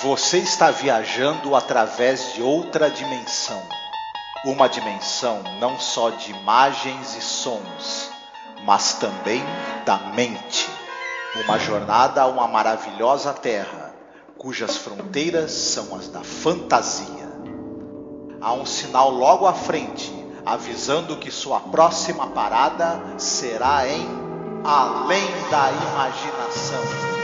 Você está viajando através de outra dimensão. Uma dimensão não só de imagens e sons, mas também da mente. Uma jornada a uma maravilhosa terra, cujas fronteiras são as da fantasia. Há um sinal logo à frente, avisando que sua próxima parada será em Além da Imaginação.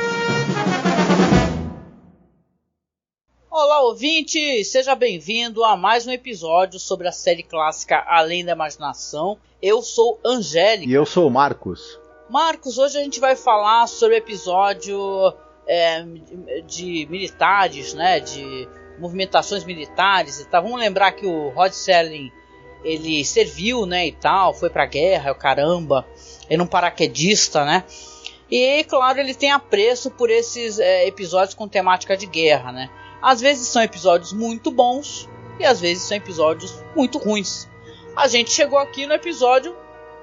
Olá, ouvinte! Seja bem-vindo a mais um episódio sobre a série clássica Além da Imaginação. Eu sou Angélica. E eu sou o Marcos. Marcos, hoje a gente vai falar sobre o episódio de militares, né? De movimentações militares e tal. Vamos lembrar que o Rod Serling, ele serviu, né, e tal, foi pra guerra, o caramba. Ele é um paraquedista, né? E, claro, ele tem apreço por esses episódios com temática de guerra, né? Às vezes são episódios muito bons e às vezes são episódios muito ruins. A gente chegou aqui no episódio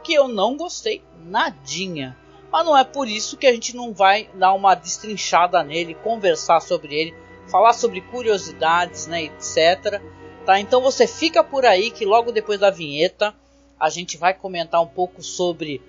que eu não gostei nadinha. Mas não é por isso que a gente não vai dar uma destrinchada nele, conversar sobre ele, falar sobre curiosidades, né, etc. Tá? Então você fica por aí que logo depois da vinheta a gente vai comentar um pouco sobre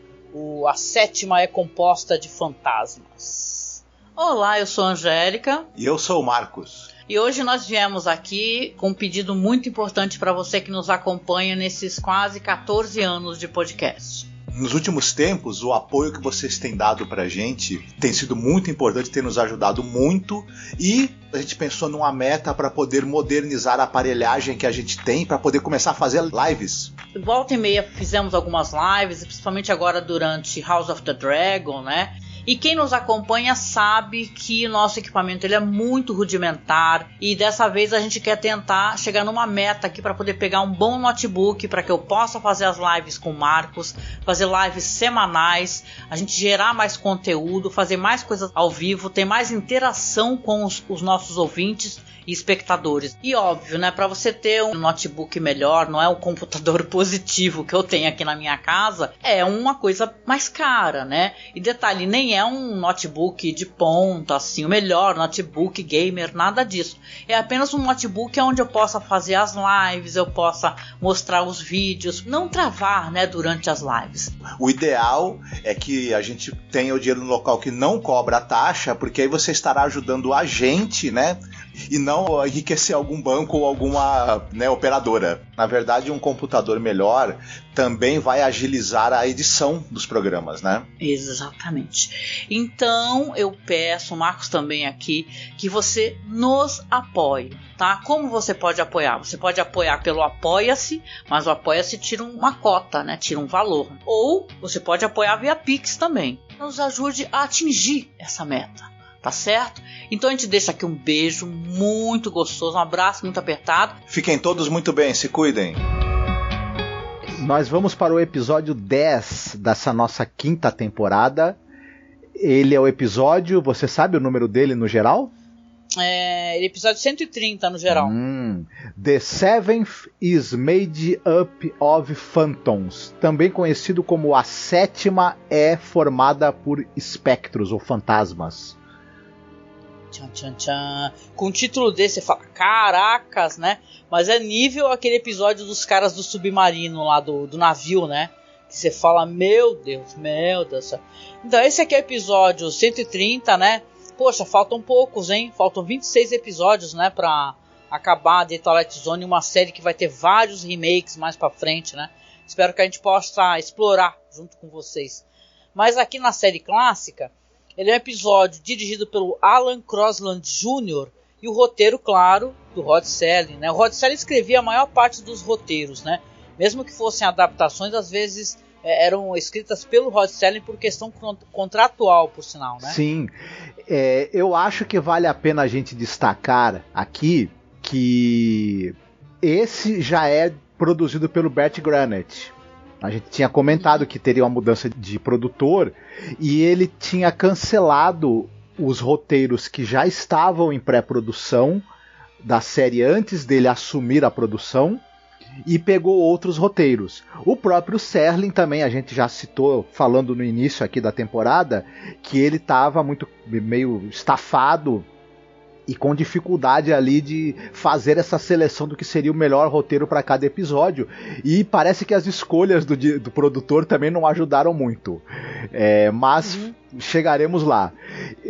a sétima é composta de fantasmas. Olá, eu sou a Angélica. E eu sou o Marcos. E hoje nós viemos aqui com um pedido muito importante para você que nos acompanha nesses quase 14 anos de podcast. Nos últimos tempos, o apoio que vocês têm dado pra gente tem sido muito importante, tem nos ajudado muito, e a gente pensou numa meta para poder modernizar a aparelhagem que a gente tem, para poder começar a fazer lives. Volta e meia fizemos algumas lives, principalmente agora durante House of the Dragon, né? E quem nos acompanha sabe que o nosso equipamento ele é muito rudimentar e dessa vez a gente quer tentar chegar numa meta aqui para poder pegar um bom notebook para que eu possa fazer as lives com o Marcos, fazer lives semanais, a gente gerar mais conteúdo, fazer mais coisas ao vivo, ter mais interação com os nossos ouvintes e espectadores. E óbvio, né, para você ter um notebook melhor, não é um computador positivo que eu tenho aqui na minha casa, é uma coisa mais cara, né? E detalhe, nem é um notebook de ponta, assim, o melhor notebook gamer, nada disso. É apenas um notebook onde eu possa fazer as lives, eu possa mostrar os vídeos, não travar, né, durante as lives. O ideal é que a gente tenha o dinheiro no local que não cobra taxa, porque aí você estará ajudando a gente, né? E não enriquecer algum banco ou alguma, né, operadora. Na verdade, um computador melhor também vai agilizar a edição dos programas, né? Exatamente. Então, eu peço, o Marcos também aqui, que você nos apoie, tá? Como você pode apoiar? Você pode apoiar pelo Apoia-se, mas o Apoia-se tira uma cota, né? Tira um valor. Ou você pode apoiar via Pix também. Nos ajude a atingir essa meta. Tá certo? Então a gente deixa aqui um beijo muito gostoso, um abraço muito apertado. Fiquem todos muito bem, se cuidem. Nós vamos para o episódio 10 dessa nossa quinta temporada. Ele é o episódio, você sabe o número dele no geral? É episódio 130 no geral. The Seventh is Made Up of Phantoms. Também conhecido como a sétima é formada por espectros ou fantasmas. Tchan, tchan, tchan. Com o título desse você fala, caracas, né? Mas é nível aquele episódio dos caras do submarino lá, do navio, né? Que você fala, meu Deus. Então esse aqui é o episódio 130, né? Poxa, faltam poucos, hein? Faltam 26 episódios, né? Pra acabar The Twilight Zone, uma série que vai ter vários remakes mais pra frente, né? Espero que a gente possa explorar junto com vocês. Mas aqui na série clássica, ele é um episódio dirigido pelo Alan Crosland Jr. e o roteiro, claro, do Rod Serling, né? O Rod Serling escrevia a maior parte dos roteiros, né? Mesmo que fossem adaptações, às vezes eram escritas pelo Rod Serling por questão contratual, por sinal, né? Sim, eu acho que vale a pena a gente destacar aqui que esse já é produzido pelo Bert Granet. A gente tinha comentado que teria uma mudança de produtor e ele tinha cancelado os roteiros que já estavam em pré-produção da série antes dele assumir a produção e pegou outros roteiros. O próprio Serling também, a gente já citou, falando no início aqui da temporada, que ele estava meio estafado e com dificuldade ali de fazer essa seleção do que seria o melhor roteiro para cada episódio, e parece que as escolhas do produtor também não ajudaram muito, mas chegaremos lá.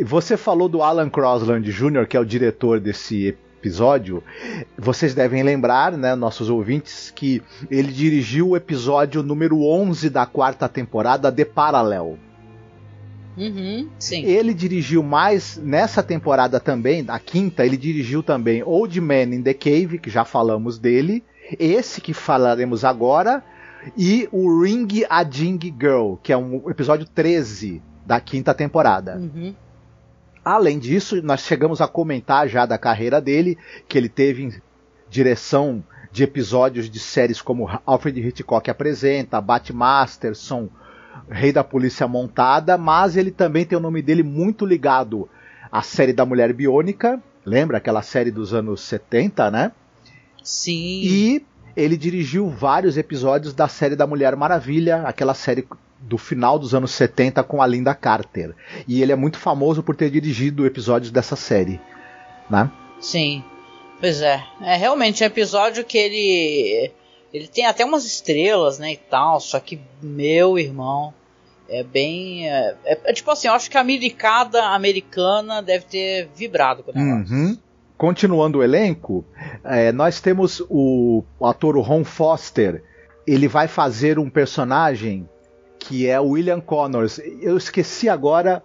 Você falou do Alan Crosland Jr., que é o diretor desse episódio. Vocês devem lembrar, né, nossos ouvintes, que ele dirigiu o episódio número 11 da 4ª temporada, The Parallel. Sim. Ele dirigiu mais nessa temporada também, a 5ª, ele dirigiu também Old Man in the Cave, que já falamos dele, esse que falaremos agora, e o Ring a Ding Girl, que é um episódio 13 da 5ª temporada. Além disso, nós chegamos a comentar já da carreira dele, que ele teve direção de episódios de séries como Alfred Hitchcock Apresenta, Batmasterson, Rei da Polícia Montada, mas ele também tem o nome dele muito ligado à série da Mulher Biônica, lembra aquela série dos anos 70, né? Sim. E ele dirigiu vários episódios da série da Mulher Maravilha, aquela série do final dos anos 70 com a Linda Carter. E ele é muito famoso por ter dirigido episódios dessa série, né? Sim, pois é. É realmente um episódio que ele tem até umas estrelas, né, e tal, só que, meu irmão, é bem... tipo assim, eu acho que a milicada americana deve ter vibrado com o negócio. Continuando o elenco, nós temos o ator Ron Foster. Ele vai fazer um personagem que é o William Connors. Eu esqueci agora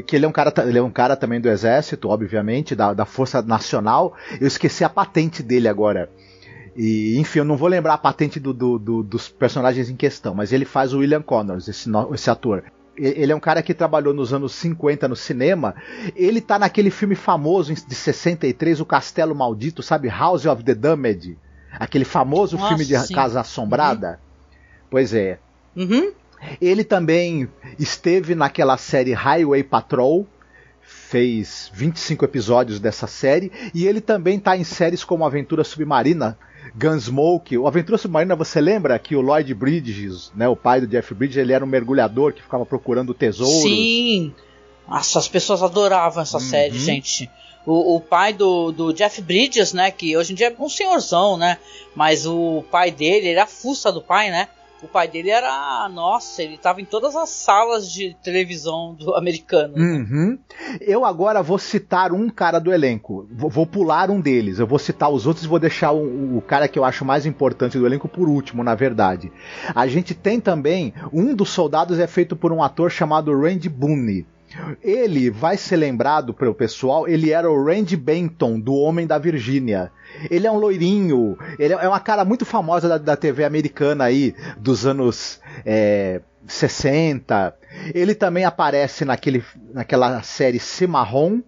que ele é um cara também do exército, obviamente, da Força Nacional. Eu esqueci a patente dele agora. E, enfim, eu não vou lembrar a patente dos personagens em questão, mas ele faz o William Connors, esse ator. Ele é um cara que trabalhou nos anos 50 no cinema. Ele tá naquele filme famoso de 63, O Castelo Maldito, sabe? House of the Damned. Aquele famoso filme de Casa Assombrada. Pois é. Ele também esteve naquela série Highway Patrol, fez 25 episódios dessa série, e ele também está em séries como Aventura Submarina, Gunsmoke. O Aventura Submarina, você lembra que o Lloyd Bridges, né, o pai do Jeff Bridges, ele era um mergulhador que ficava procurando tesouros? Sim! Nossa, as pessoas adoravam essa série, gente. O pai do Jeff Bridges, né, que hoje em dia é um senhorzão, né, mas o pai dele, ele era a fuça do pai, né? O pai dele era... Nossa, ele estava em todas as salas de televisão do americano. Né? Eu agora vou citar um cara do elenco. Vou pular um deles. Eu vou citar os outros e vou deixar o cara que eu acho mais importante do elenco por último, na verdade. A gente tem também... Um dos soldados é feito por um ator chamado Randy Boone. Ele vai ser lembrado pelo pessoal, ele era o Randy Benton, do Homem da Virgínia. Ele é um loirinho, ele é uma cara muito famosa da TV americana aí, dos anos 60. Ele também aparece naquela série Cimarron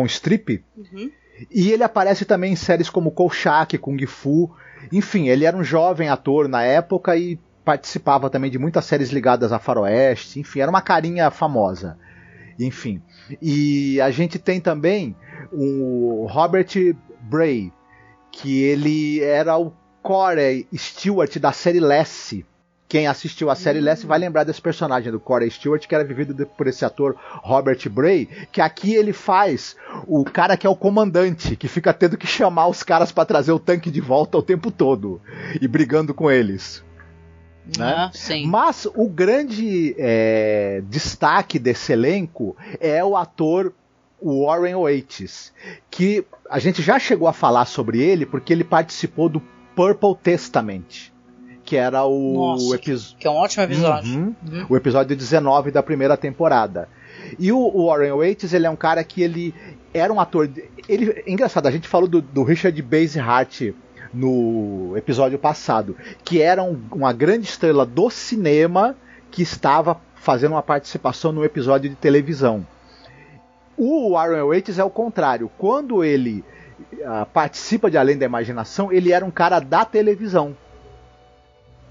Strip. E ele aparece também em séries como Kolchak, Kung Fu. Enfim, ele era um jovem ator na época e participava também de muitas séries ligadas a faroeste. Enfim, era uma carinha famosa. Enfim, e a gente tem também o Robert Bray, que ele era o Corey Stewart da série Lassie. Quem assistiu a série Lassie vai lembrar desse personagem do Corey Stewart, que era vivido por esse ator Robert Bray, que aqui ele faz o cara que é o comandante, que fica tendo que chamar os caras para trazer o tanque de volta o tempo todo e brigando com eles. Né? Mas o grande destaque desse elenco é o ator Warren Oates, que a gente já chegou a falar sobre ele porque ele participou do Purple Testament, que era que é um ótimo episódio. O episódio 19 da primeira temporada. E o Warren Oates, ele é um cara que ele era um ator... engraçado, a gente falou do Richard Basehart no episódio passado, que era uma grande estrela do cinema que estava fazendo uma participação no episódio de televisão. O Warren Oates é o contrário. Quando ele participa de Além da Imaginação, ele era um cara da televisão.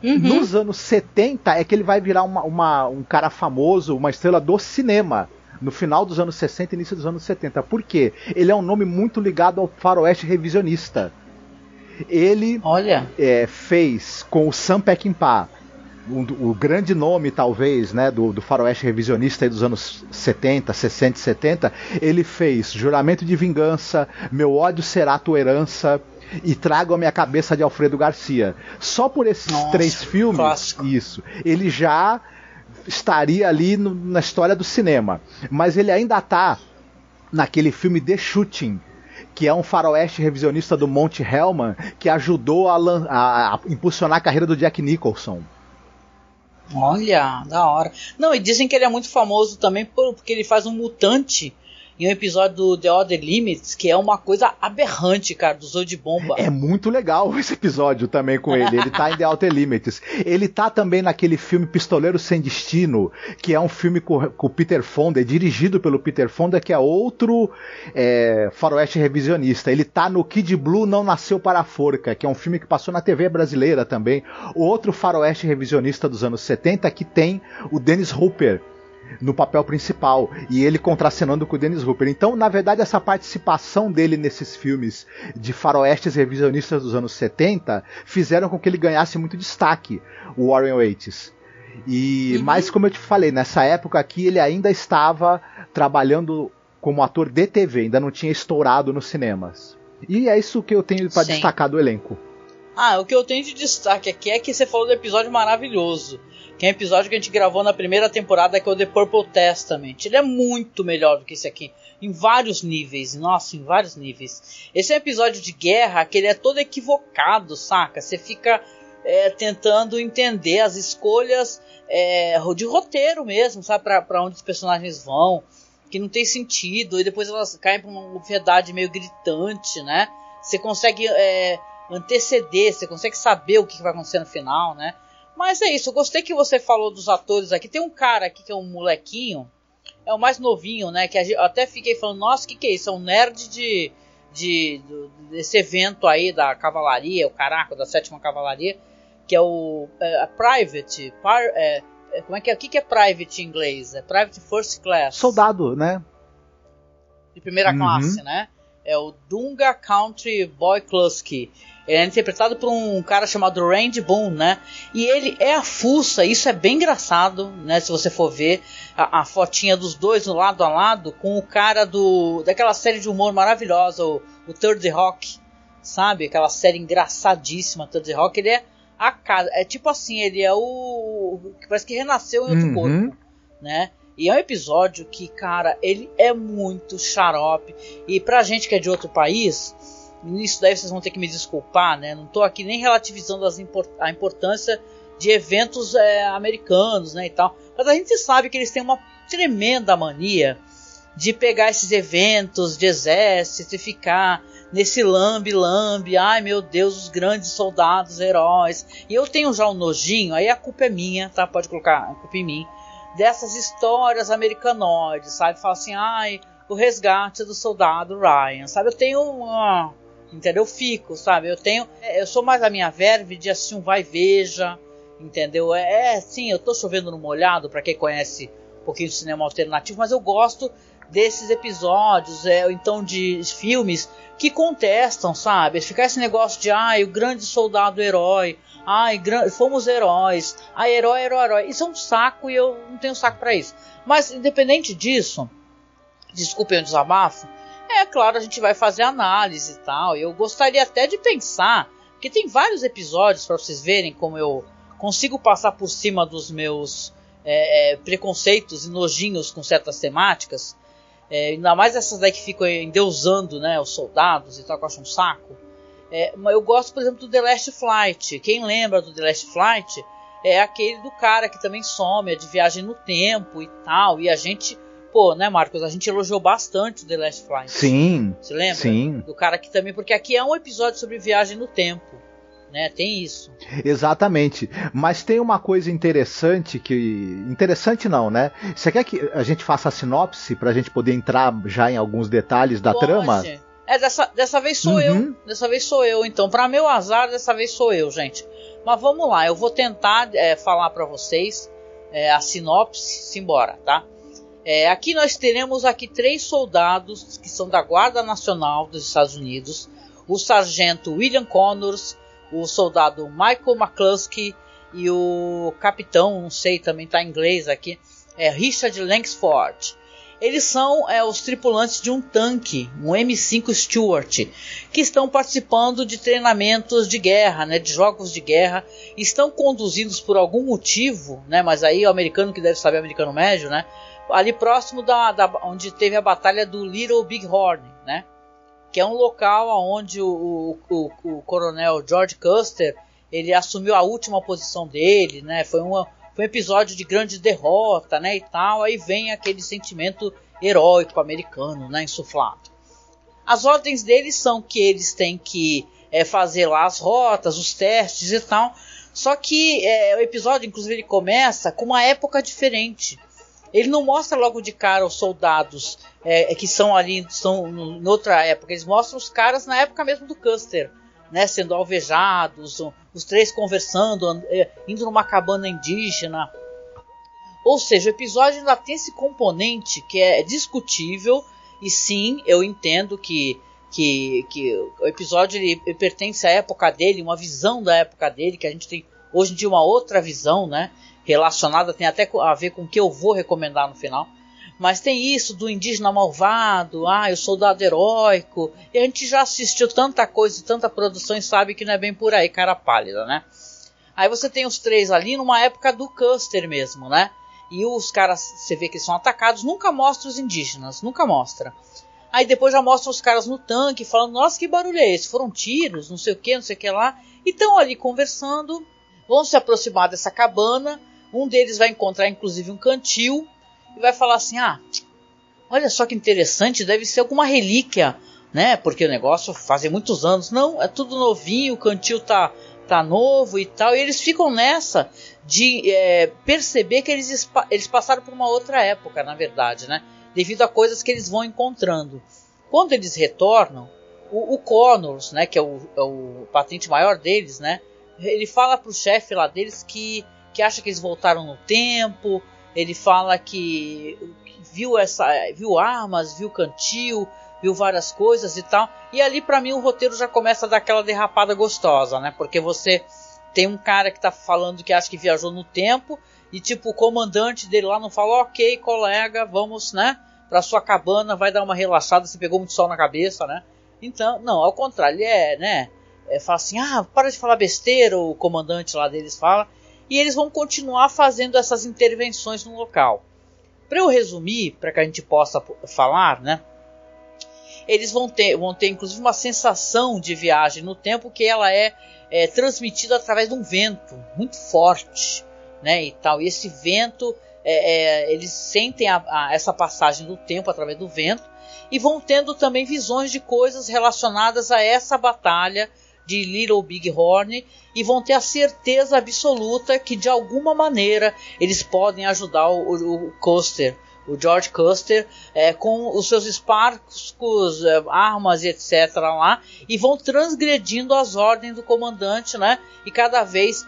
Nos anos 70 é que ele vai virar um cara famoso, uma estrela do cinema, no final dos anos 60 e início dos anos 70. Por quê? Ele é um nome muito ligado ao faroeste revisionista. Ele fez com o Sam Peckinpah o grande nome, talvez, né, do faroeste revisionista aí dos anos 70, 60 e 70, ele fez Juramento de Vingança, Meu Ódio Será Tua Herança e Trago a Minha Cabeça de Alfredo Garcia. Só por esses 3 filmes, clássico. Isso, ele já estaria ali na história do cinema. Mas ele ainda tá naquele filme The Shooting, que é um faroeste revisionista do Monte Hellman, que ajudou a impulsionar a carreira do Jack Nicholson. Olha, da hora. Não, e dizem que ele é muito famoso também porque ele faz um mutante em um episódio do The Other Limits, que é uma coisa aberrante, cara, do Zoio de Bomba. É muito legal esse episódio também com ele. Ele tá em The Outer Limits. Ele tá também naquele filme Pistoleiro Sem Destino, que é um filme com o Peter Fonda, dirigido pelo Peter Fonda, que é outro faroeste revisionista. Ele tá no Kid Blue Não Nasceu Para a Forca, que é um filme que passou na TV brasileira também. Outro faroeste revisionista dos anos 70, que tem o Dennis Hopper no papel principal, e ele contracenando com o Dennis Hopper. Então, na verdade, essa participação dele nesses filmes de faroestes revisionistas dos anos 70 fizeram com que ele ganhasse muito destaque, o Warren Oates. Mas, como eu te falei, nessa época aqui ele ainda estava trabalhando como ator de TV, ainda não tinha estourado nos cinemas. E é isso que eu tenho para destacar do elenco. O que eu tenho de destaque aqui é que você falou do episódio maravilhoso, que é um episódio que a gente gravou na primeira temporada, que é o The Purple Testament. Ele é muito melhor do que esse aqui, em vários níveis. Nossa, em vários níveis. Esse é um episódio de guerra que ele é todo equivocado, saca? Você fica tentando entender as escolhas de roteiro mesmo, sabe? Pra onde os personagens vão, que não tem sentido, e depois elas caem pra uma verdade meio gritante, né? Você consegue anteceder, você consegue saber o que vai acontecer no final, né? Mas é isso, eu gostei que você falou dos atores aqui. Tem um cara aqui que é um molequinho, é o mais novinho, né? Que eu até fiquei falando, nossa, o que é isso? É um nerd desse evento aí da cavalaria, o caraca, da 7ª Cavalaria, que é o Private. Como é que é? O que é Private em inglês? É Private First Class. Soldado, né? De primeira classe, né? É o Dunga Country Boy Kluski. Ele é interpretado por um cara chamado Randy Boone, né? E ele é a fuça, isso é bem engraçado, né? Se você for ver a fotinha dos dois lado a lado, com o cara daquela série de humor maravilhosa, o Third Rock, sabe? Aquela série engraçadíssima, Third Rock. Ele é a cara, é tipo assim, ele é o que parece que renasceu em outro corpo, né? E é um episódio que, cara, ele é muito xarope. E pra gente que é de outro país, isso daí vocês vão ter que me desculpar, né? Não tô aqui nem relativizando a importância de eventos americanos, né, e tal. Mas a gente sabe que eles têm uma tremenda mania de pegar esses eventos de exército e ficar nesse lambe-lambe. Ai, meu Deus, os grandes soldados, heróis. E eu tenho já um nojinho, aí a culpa é minha, tá? Pode colocar a culpa em mim. Dessas histórias americanoides, sabe? Fala assim, ai, o resgate do soldado Ryan, sabe? Eu tenho entendeu? Eu fico, sabe? Eu sou mais a minha verve de assistir um vai e veja, entendeu? Sim, eu tô chovendo no molhado, pra quem conhece um pouquinho de cinema alternativo, mas eu gosto desses episódios, então de filmes que contestam, sabe? Ficar esse negócio de, o grande soldado herói, fomos heróis, herói. Isso é um saco e eu não tenho saco pra isso. Mas, independente disso, desculpem o desabafo, claro, a gente vai fazer análise e tal. E eu gostaria até de pensar, porque tem vários episódios para vocês verem como eu consigo passar por cima dos meus preconceitos e nojinhos com certas temáticas. Ainda mais essas daí que ficam endeusando, né, os soldados e tal, que eu acho um saco. Eu gosto, por exemplo, do The Last Flight. Quem lembra do The Last Flight é aquele do cara que também some, é de viagem no tempo e tal. E a gente, né, Marcos, a gente elogiou bastante o The Last Flight. Sim. Você lembra? Sim. Do cara que também, porque aqui é um episódio sobre viagem no tempo, né? Tem isso. Exatamente. Mas tem uma coisa interessante interessante não, né? Você quer que a gente faça a sinopse pra gente poder entrar já em alguns detalhes da trama? Dessa vez sou eu. Dessa vez sou eu. Então, para meu azar, dessa vez sou eu, gente. Mas vamos lá. Eu vou tentar falar para vocês a sinopse. Simbora, tá? Aqui nós teremos 3 soldados que são da Guarda Nacional dos Estados Unidos. O sargento William Connors, o soldado Michael McCluskey e o capitão, não sei, também está em inglês aqui, é Richard Langsford. Eles são os tripulantes de um tanque, um M5 Stuart, que estão participando de treinamentos de guerra, né, de jogos de guerra, estão conduzidos por algum motivo, né, mas aí o americano que deve saber, americano médio, né, ali próximo onde teve a batalha do Little Big Horn, né, que é um local onde o coronel George Custer ele assumiu a última posição dele, né, foi um episódio de grande derrota, né, e tal, aí vem aquele sentimento heróico americano, né, insuflado. As ordens deles são que eles têm que fazer lá as rotas, os testes e tal, só que o episódio, inclusive, ele começa com uma época diferente. Ele não mostra logo de cara os soldados que são ali, são em outra época, eles mostram os caras na época mesmo do Custer, né, sendo alvejados, os três conversando, indo numa cabana indígena. Ou seja, o episódio ainda tem esse componente que é discutível, e sim, eu entendo que o episódio ele pertence à época dele, uma visão da época dele, que a gente tem hoje em dia uma outra visão, né, relacionada, tem até a ver com o que eu vou recomendar no final. Mas tem isso do indígena malvado, o soldado heróico, e a gente já assistiu tanta coisa, tanta produção e sabe que não é bem por aí, cara pálida, né? Aí você tem os três ali numa época do Custer mesmo, né? E os caras, você vê que eles são atacados, nunca mostra os indígenas, nunca mostra. Aí depois já mostra os caras no tanque, falando, nossa, que barulho é esse? Foram tiros, não sei o que lá. E estão ali conversando, vão se aproximar dessa cabana, um deles vai encontrar inclusive um cantil, e vai falar assim, olha só que interessante, deve ser alguma relíquia, né, porque o negócio fazem muitos anos, não, é tudo novinho, o cantil tá novo e tal, e eles ficam nessa de perceber que eles passaram por uma outra época, na verdade, né, devido a coisas que eles vão encontrando. Quando eles retornam, o Connors, né, que é o patente maior deles, né, ele fala pro chefe lá deles que acha que eles voltaram no tempo. Ele fala que viu armas, viu cantil, viu várias coisas e tal. E ali pra mim o roteiro já começa a dar aquela derrapada gostosa, né? Porque você tem um cara que tá falando que acha que viajou no tempo e tipo o comandante dele lá não fala, ok, colega, vamos, né, pra sua cabana, vai dar uma relaxada, você pegou muito sol na cabeça, né? Então, não, ao contrário, ele fala assim, para de falar besteira, o comandante lá deles fala. E eles vão continuar fazendo essas intervenções no local. Para eu resumir, para que a gente possa falar, né? Eles vão ter inclusive uma sensação de viagem no tempo que ela é transmitida através de um vento muito forte, né? E tal. E esse vento, eles sentem essa passagem do tempo através do vento e vão tendo também visões de coisas relacionadas a essa batalha de Little Big Horn, e vão ter a certeza absoluta que de alguma maneira eles podem ajudar o Custer, o George Custer, com os seus Sparks, armas e etc. lá, e vão transgredindo as ordens do comandante, né? E cada vez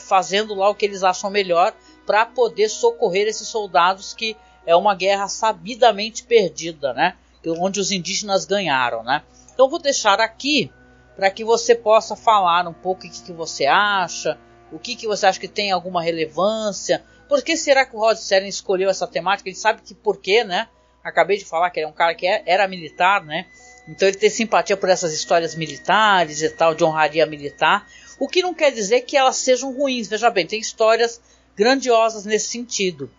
fazendo lá o que eles acham melhor para poder socorrer esses soldados, que é uma guerra sabidamente perdida, né? Onde os indígenas ganharam, né? Então vou deixar aqui para que você possa falar um pouco o que você acha, o que você acha que tem alguma relevância. Por que será que o Rod Serling escolheu essa temática? Ele sabe que por quê, né? Acabei de falar que ele é um cara que era militar, né? Então ele tem simpatia por essas histórias militares e tal, de honraria militar. O que não quer dizer que elas sejam ruins. Veja bem, tem histórias grandiosas nesse sentido.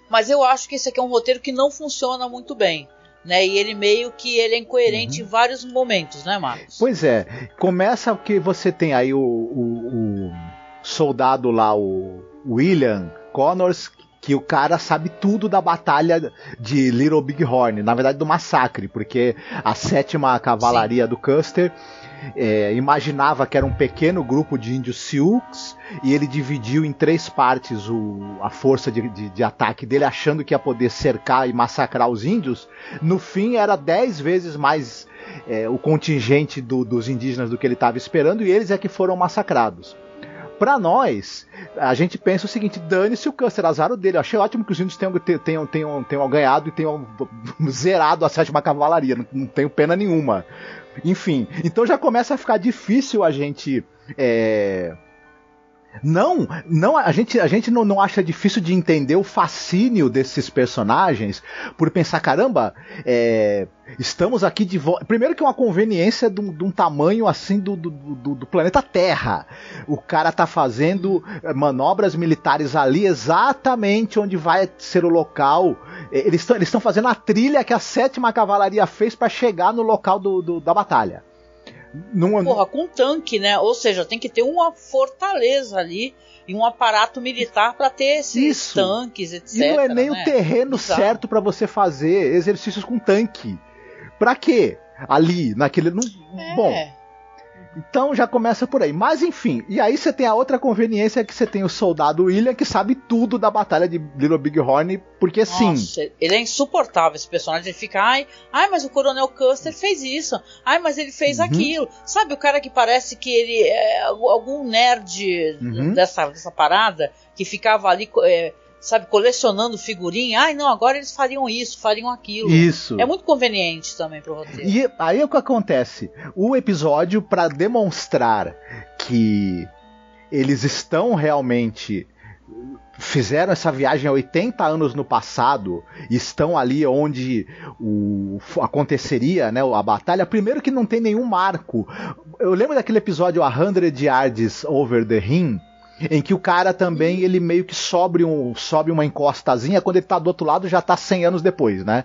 Mas eu acho que esse aqui é um roteiro que não funciona muito bem, né? E ele meio que é incoerente em vários momentos, né, Marcos? Pois é, começa que você tem aí o soldado lá, o William Connors, que o cara sabe tudo da batalha de Little Big Horn, na verdade do massacre, porque a 7ª Cavalaria do Custer imaginava que era um pequeno grupo de índios Sioux, e ele dividiu em 3 partes a força de ataque dele, achando que ia poder cercar e massacrar os índios. No fim era 10 vezes mais o contingente dos indígenas do que ele estava esperando, e eles é que foram massacrados. Pra nós, a gente pensa o seguinte: dane-se o Custer, azar dele. Eu achei ótimo que os índios tenham ganhado e tenham zerado a 7ª Cavalaria, não tenho pena nenhuma. Enfim, então já começa a ficar difícil a gente Não, a gente não acha difícil de entender o fascínio desses personagens por pensar, caramba, estamos aqui de volta. Primeiro que é uma conveniência de um tamanho assim do planeta Terra. O cara tá fazendo manobras militares ali exatamente onde vai ser o local. Eles estão fazendo a trilha que a 7ª Cavalaria fez para chegar no local da batalha. Porra, com tanque, né? Ou seja, tem que ter uma fortaleza ali e um aparato militar para ter esses tanques, etc. E não é nem o terreno certo para você fazer exercícios com tanque. Pra quê? Ali, naquele... Bom, então já começa por aí. Mas enfim, e aí você tem a outra conveniência que você tem o soldado William, que sabe tudo da batalha de Little Bighorn, porque sim. Nossa, ele é insuportável, esse personagem. Ele fica, ai, mas o Coronel Custer fez isso. Ai, mas ele fez aquilo. Sabe o cara que parece que ele é algum nerd dessa parada, que ficava ali... sabe, colecionando figurinha. Ai, não, agora eles fariam isso, fariam aquilo. Isso. É muito conveniente também pro roteiro. E aí o que acontece? O episódio, para demonstrar que eles estão realmente... fizeram essa viagem há 80 anos no passado, estão ali onde aconteceria, né, a batalha. Primeiro que não tem nenhum marco. Eu lembro daquele episódio 100 Yards Over the Rim, em que o cara também, ele meio que sobe uma encostazinha, quando ele tá do outro lado já tá 100 anos depois, né?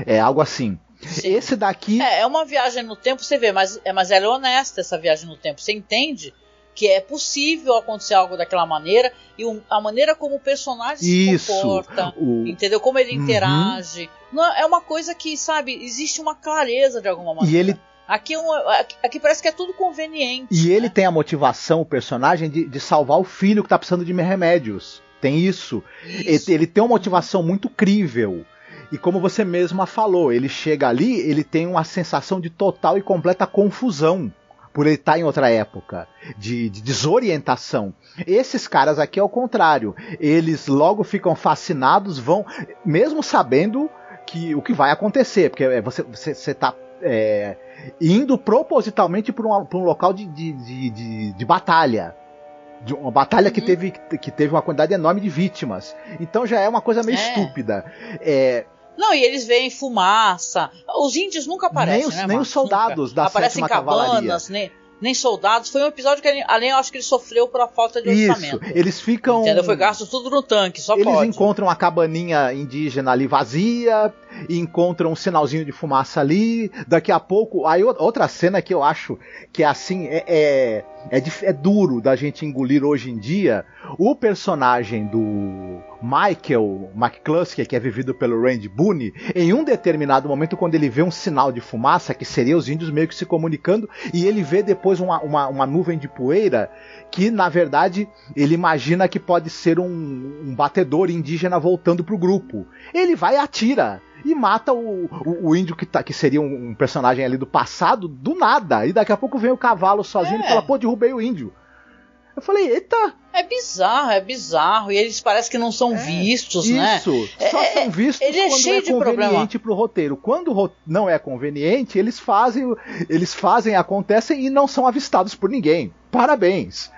É algo assim. Sim. Esse daqui... É uma viagem no tempo, você vê, mas ela é honesta, essa viagem no tempo. Você entende que é possível acontecer algo daquela maneira, e a maneira como o personagem se comporta, entendeu? Como ele interage. Não, é uma coisa que, sabe, existe uma clareza de alguma maneira. E ele... Aqui parece que é tudo conveniente. E ele tem a motivação, o personagem, de salvar o filho que tá precisando de remédios. Tem isso. Ele tem uma motivação muito crível. E como você mesma falou, ele chega ali, ele tem uma sensação de total e completa confusão. Por ele estar em outra época. De desorientação. Esses caras aqui é o contrário. Eles logo ficam fascinados, vão... Mesmo sabendo o que vai acontecer. Porque você tá... indo propositalmente para um local de batalha. De uma batalha que teve uma quantidade enorme de vítimas. Então já é uma coisa meio estúpida. Não, e eles veem fumaça. Os índios nunca aparecem, nem os soldados da 7ª Cavalaria. Cabanas, nem soldados. Foi um episódio que, além, eu acho que ele sofreu por falta de orçamento. Isso, eles ficam... Entendeu? Foi gasto tudo no tanque, só eles pode. Eles encontram uma cabaninha indígena ali vazia, e encontram um sinalzinho de fumaça ali. Daqui a pouco... Aí outra cena que eu acho que é assim, é duro da gente engolir hoje em dia. O personagem do Michael McCluskey, que é vivido pelo Randy Boone, em um determinado momento, quando ele vê um sinal de fumaça, que seria os índios meio que se comunicando, e ele vê depois uma nuvem de poeira, que na verdade ele imagina que pode ser um batedor indígena voltando pro grupo. Ele vai e atira e mata o índio que seria um personagem ali do passado, do nada. E daqui a pouco vem o cavalo sozinho e fala, pô, derrubei o índio. Eu falei, eita! É bizarro. E eles parecem que não são vistos, né? Isso, só são vistos quando é conveniente pro roteiro. Quando não é conveniente, eles fazem, acontecem e não são avistados por ninguém. Parabéns!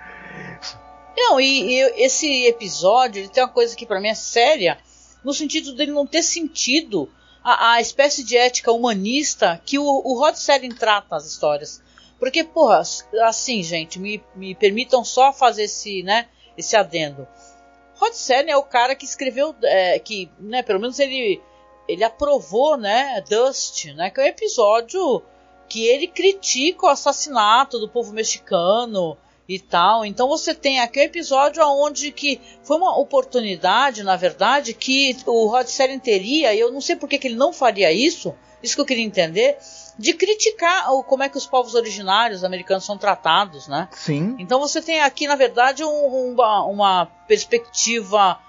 Não, e esse episódio, ele tem uma coisa que pra mim é séria, no sentido dele não ter sentido a espécie de ética humanista que o Rod Serling trata nas histórias. Porque, porra, assim, gente, me permitam só fazer esse adendo. Rod Serling é o cara que escreveu, que, né, pelo menos ele aprovou, né, Dust, né, que é um episódio que ele critica o assassinato do povo mexicano e tal. Então você tem aqui um episódio onde que foi uma oportunidade, na verdade, que o Rod Serling teria, e eu não sei por que ele não faria isso que eu queria entender, de criticar como é que os povos originários americanos são tratados, né? Sim. Então você tem aqui, na verdade, uma perspectiva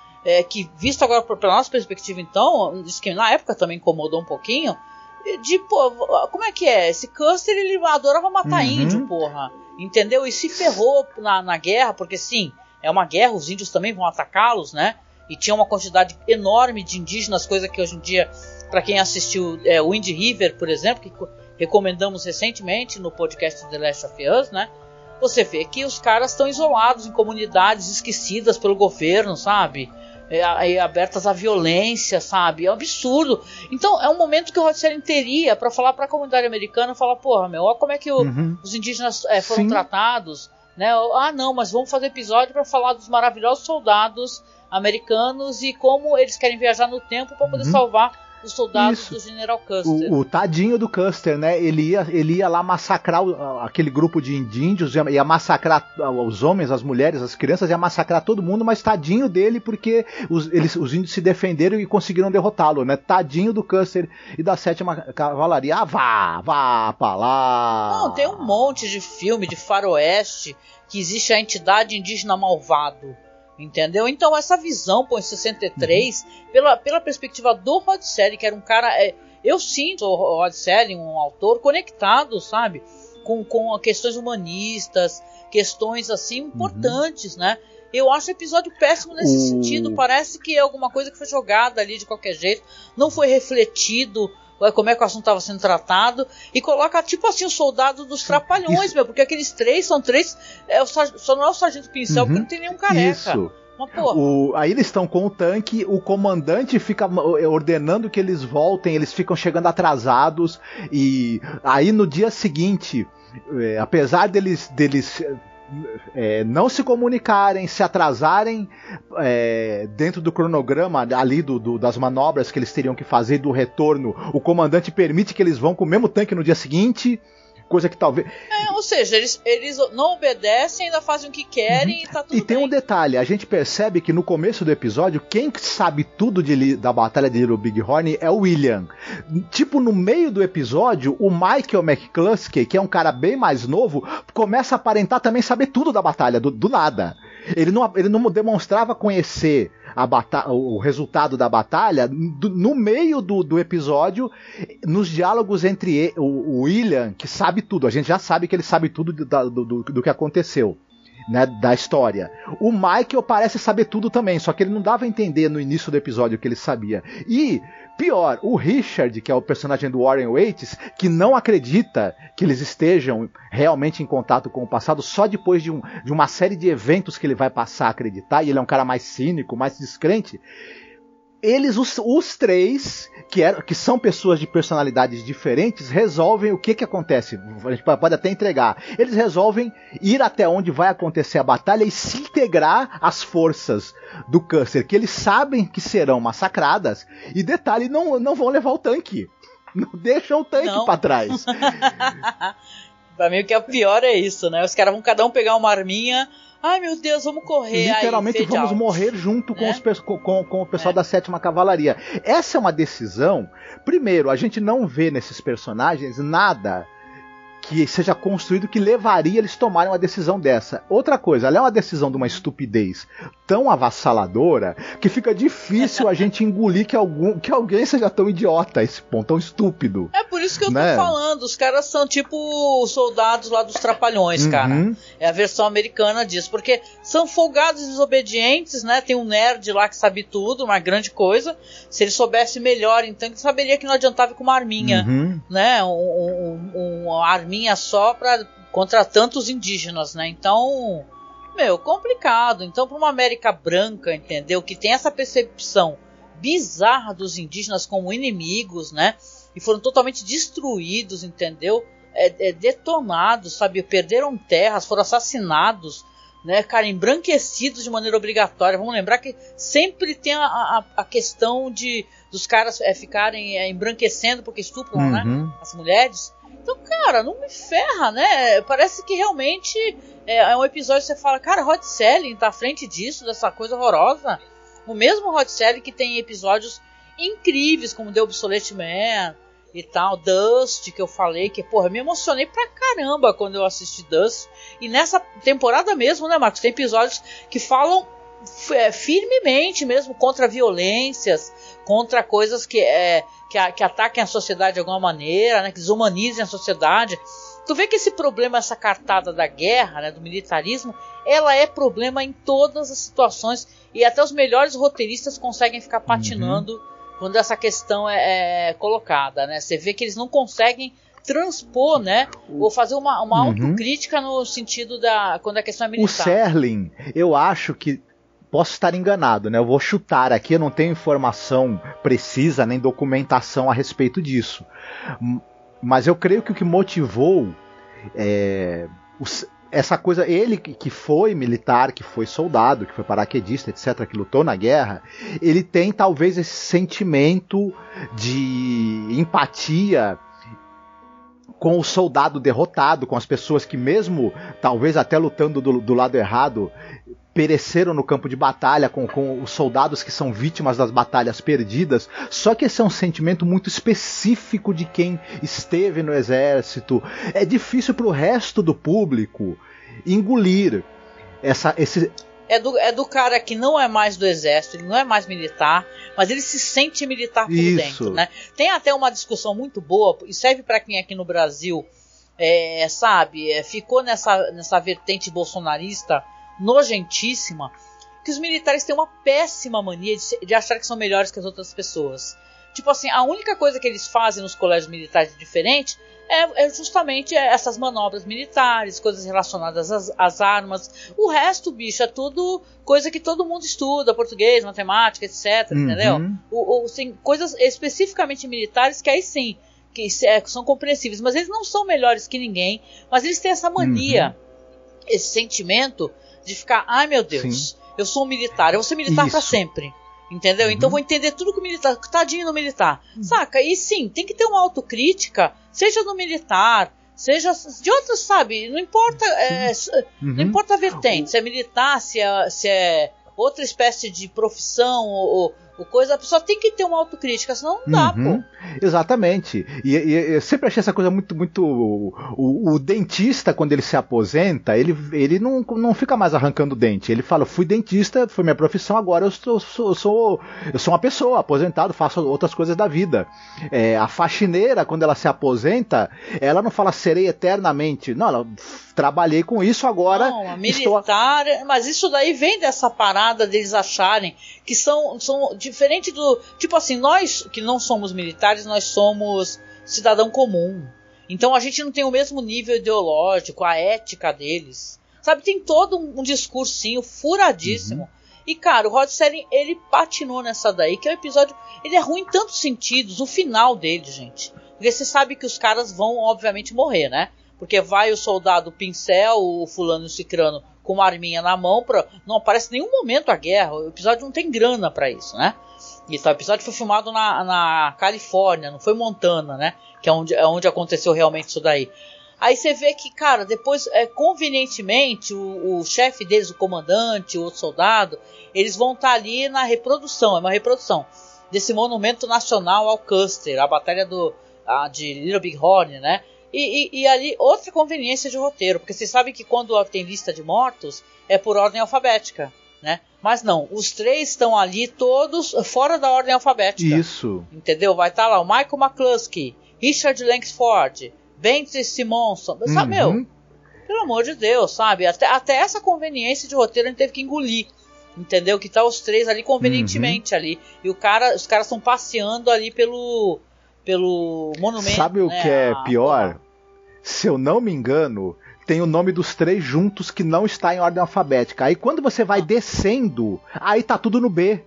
que, vista agora pela nossa perspectiva, então, diz que na época também incomodou um pouquinho, de, pô, como é que é? Esse Custer, ele adorava matar índio, porra. Entendeu? E se ferrou na guerra, porque sim, é uma guerra, os índios também vão atacá-los, né? E tinha uma quantidade enorme de indígenas, coisa que hoje em dia, para quem assistiu Wind River, por exemplo, que recomendamos recentemente no podcast The Last of Us, né? você vê que os caras estão isolados em comunidades esquecidas pelo governo, sabe? Abertas à violência, sabe? É um absurdo. Então é um momento que o Rod Serling teria para falar para a comunidade americana, falar, porra, meu, olha como é que os indígenas foram tratados, né? Não, mas vamos fazer episódio para falar dos maravilhosos soldados americanos e como eles querem viajar no tempo para poder salvar os soldados do General Custer. O tadinho do Custer, né? Ele ia lá massacrar aquele grupo de índios, ia massacrar os homens, as mulheres, as crianças, ia massacrar todo mundo, mas tadinho dele porque os índios se defenderam e conseguiram derrotá-lo, né? Tadinho do Custer e da 7ª Cavalaria. Vá pra lá! Não, tem um monte de filme de faroeste que existe a entidade indígena malvado. Entendeu? Então essa visão, em 63, pela perspectiva do Rod Serling, que era um cara... eu sinto o Rod Serling, um autor conectado, sabe? Com questões humanistas, questões assim importantes, né? Eu acho o episódio péssimo nesse sentido. Parece que é alguma coisa que foi jogada ali de qualquer jeito, não foi refletido como é que o assunto estava sendo tratado, e coloca tipo assim o soldado dos Trapalhões, porque aqueles três são três, só não é o Sargento Pincel, porque não tem nenhum careca. Isso. Mas, porra. Aí eles estão com o tanque, o comandante fica ordenando que eles voltem, eles ficam chegando atrasados, e aí no dia seguinte, apesar deles não se comunicarem, se atrasarem dentro do cronograma ali das manobras que eles teriam que fazer do retorno, o comandante permite que eles vão com o mesmo tanque no dia seguinte, coisa que talvez... ou seja, eles não obedecem, ainda fazem o que querem e tá tudo bem. E tem um detalhe, a gente percebe que no começo do episódio, quem sabe tudo da Batalha de Little Bighorn é o William. Tipo, no meio do episódio, o Michael McCluskey, que é um cara bem mais novo, começa a aparentar também saber tudo da batalha, do nada. Ele não demonstrava conhecer o resultado da batalha no meio do episódio, nos diálogos entre o William, que sabe tudo, a gente já sabe que ele sabe tudo do que aconteceu, né, da história. O Michael parece saber tudo também, só que ele não dava a entender no início do episódio que ele sabia. E pior, o Richard, que é o personagem do Warren Waits, que não acredita que eles estejam realmente em contato com o passado, só depois de uma série de eventos que ele vai passar a acreditar, e ele é um cara mais cínico, mais descrente. Eles, os três, que são pessoas de personalidades diferentes, resolvem o que acontece. A gente pode até entregar. Eles resolvem ir até onde vai acontecer a batalha e se integrar às forças do Custer, que eles sabem que serão massacradas. E detalhe, não vão levar o tanque. Não deixam o tanque pra trás. Pra mim o que é pior é isso, né? Os caras vão cada um pegar uma arminha. Ai meu Deus, vamos correr. Literalmente aí, vamos morrer junto com o pessoal da 7ª Cavalaria. Essa é uma decisão. Primeiro, a gente não vê nesses personagens nada que seja construído que levaria eles a tomarem uma decisão dessa. Outra coisa, ela é uma decisão de uma estupidez tão avassaladora que fica difícil a gente engolir que alguém seja tão idiota a esse ponto, tão estúpido. É por isso que eu tô falando, os caras são tipo os soldados lá dos Trapalhões, cara. É a versão americana disso, porque são folgados e desobedientes, né? Tem um nerd lá que sabe tudo, uma grande coisa. Se ele soubesse melhor, então ele saberia que não adiantava ir com uma arminha, né? Uma arminha só contra tantos indígenas, né? Então, complicado. Então, para uma América branca, entendeu? Que tem essa percepção bizarra dos indígenas como inimigos, né? E foram totalmente destruídos, entendeu? Detonados, sabe? Perderam terras, foram assassinados, né? Cara, embranquecidos de maneira obrigatória. Vamos lembrar que sempre tem a questão dos caras ficarem embranquecendo porque estupram, né? As mulheres. Então, cara, não me ferra, né? Parece que realmente é um episódio que você fala, cara, Rod Serling tá à frente disso, dessa coisa horrorosa. O mesmo Rod Serling que tem episódios incríveis, como The Obsolete Man e tal, Dust, que eu falei, que, porra, me emocionei pra caramba quando eu assisti Dust. E nessa temporada mesmo, né, Marcos, tem episódios que falam firmemente mesmo contra violências, contra coisas que ataquem a sociedade de alguma maneira, né, que desumanizem a sociedade. Tu vê que esse problema, essa cartada da guerra, né, do militarismo, ela é problema em todas as situações, e até os melhores roteiristas conseguem ficar patinando quando essa questão é colocada, né? Você vê que eles não conseguem transpor, né? Ou fazer uma autocrítica no sentido quando a questão é militar. O Serling, eu acho que, posso estar enganado, né? Eu vou chutar aqui, eu não tenho informação precisa nem documentação a respeito disso. Mas eu creio que o que motivou essa coisa, ele que foi militar, que foi soldado, que foi paraquedista, etc., que lutou na guerra, ele tem talvez esse sentimento de empatia com o soldado derrotado, com as pessoas que mesmo, talvez até lutando do lado errado, pereceram no campo de batalha, com os soldados que são vítimas das batalhas perdidas. Só que esse é um sentimento muito específico de quem esteve no exército. É difícil para o resto do público engolir esse... É do cara que não é mais do exército, ele não é mais militar, mas ele se sente militar por dentro, né? Tem até uma discussão muito boa, e serve para quem aqui no Brasil, ficou nessa vertente bolsonarista nojentíssima, que os militares têm uma péssima mania de achar que são melhores que as outras pessoas. Tipo assim, a única coisa que eles fazem nos colégios militares diferente é justamente essas manobras militares, coisas relacionadas às armas. O resto, bicho, é tudo coisa que todo mundo estuda, português, matemática, etc, entendeu? Tem coisas especificamente militares que aí sim, que são compreensíveis, mas eles não são melhores que ninguém, mas eles têm essa mania, esse sentimento de ficar, ai meu Deus, eu sou um militar, eu vou ser militar pra sempre. Entendeu? Então vou entender tudo que o militar, tadinho no militar, saca? E sim, tem que ter uma autocrítica, seja no militar, seja de outros, sabe? Não importa, não importa a vertente, se é militar, se é outra espécie de profissão ou coisa, a pessoa tem que ter uma autocrítica, senão não dá, pô. Exatamente. E eu sempre achei essa coisa muito... O dentista, quando ele se aposenta, ele não fica mais arrancando dente. Ele fala, fui dentista, foi minha profissão, agora eu sou uma pessoa aposentado, faço outras coisas da vida. A faxineira, quando ela se aposenta, ela não fala, serei eternamente. Não, ela... Trabalhei com isso, agora... Não, a militar... Mas isso daí vem dessa parada deles acharem que são diferente do... Tipo assim, nós que não somos militares, nós somos cidadão comum. Então a gente não tem o mesmo nível ideológico, a ética deles. Sabe, tem todo um discursinho furadíssimo. E, cara, o Rod Serling, ele patinou nessa daí, que é um episódio... Ele é ruim em tantos sentidos, o final dele, gente. Porque você sabe que os caras vão, obviamente, morrer, né? Porque vai o soldado pincel, o fulano e o cicrano com uma arminha na mão, não aparece em nenhum momento a guerra, o episódio não tem grana pra isso, né? Então, o episódio foi filmado na Califórnia, não foi Montana, né? Que é onde aconteceu realmente isso daí. Aí você vê que, cara, depois, convenientemente, o chefe deles, o comandante, o outro soldado, eles vão estar ali na reprodução, é uma reprodução desse monumento nacional ao Custer, a batalha de Little Big Horn, né? E ali, outra conveniência de roteiro, porque vocês sabem que quando tem lista de mortos, é por ordem alfabética, né? Mas não, os três estão ali todos fora da ordem alfabética. Isso. Entendeu? Vai estar lá o Michael McCluskey, Richard Langsford, Bentley Simonson, sabe, meu? Pelo amor de Deus, sabe? Até essa conveniência de roteiro a gente teve que engolir, entendeu? Que tá os três ali convenientemente ali. E os caras estão passeando ali pelo monumento. Sabe o que é pior? Se eu não me engano, tem o nome dos três juntos que não está em ordem alfabética. Aí quando você vai descendo, aí tá tudo no B.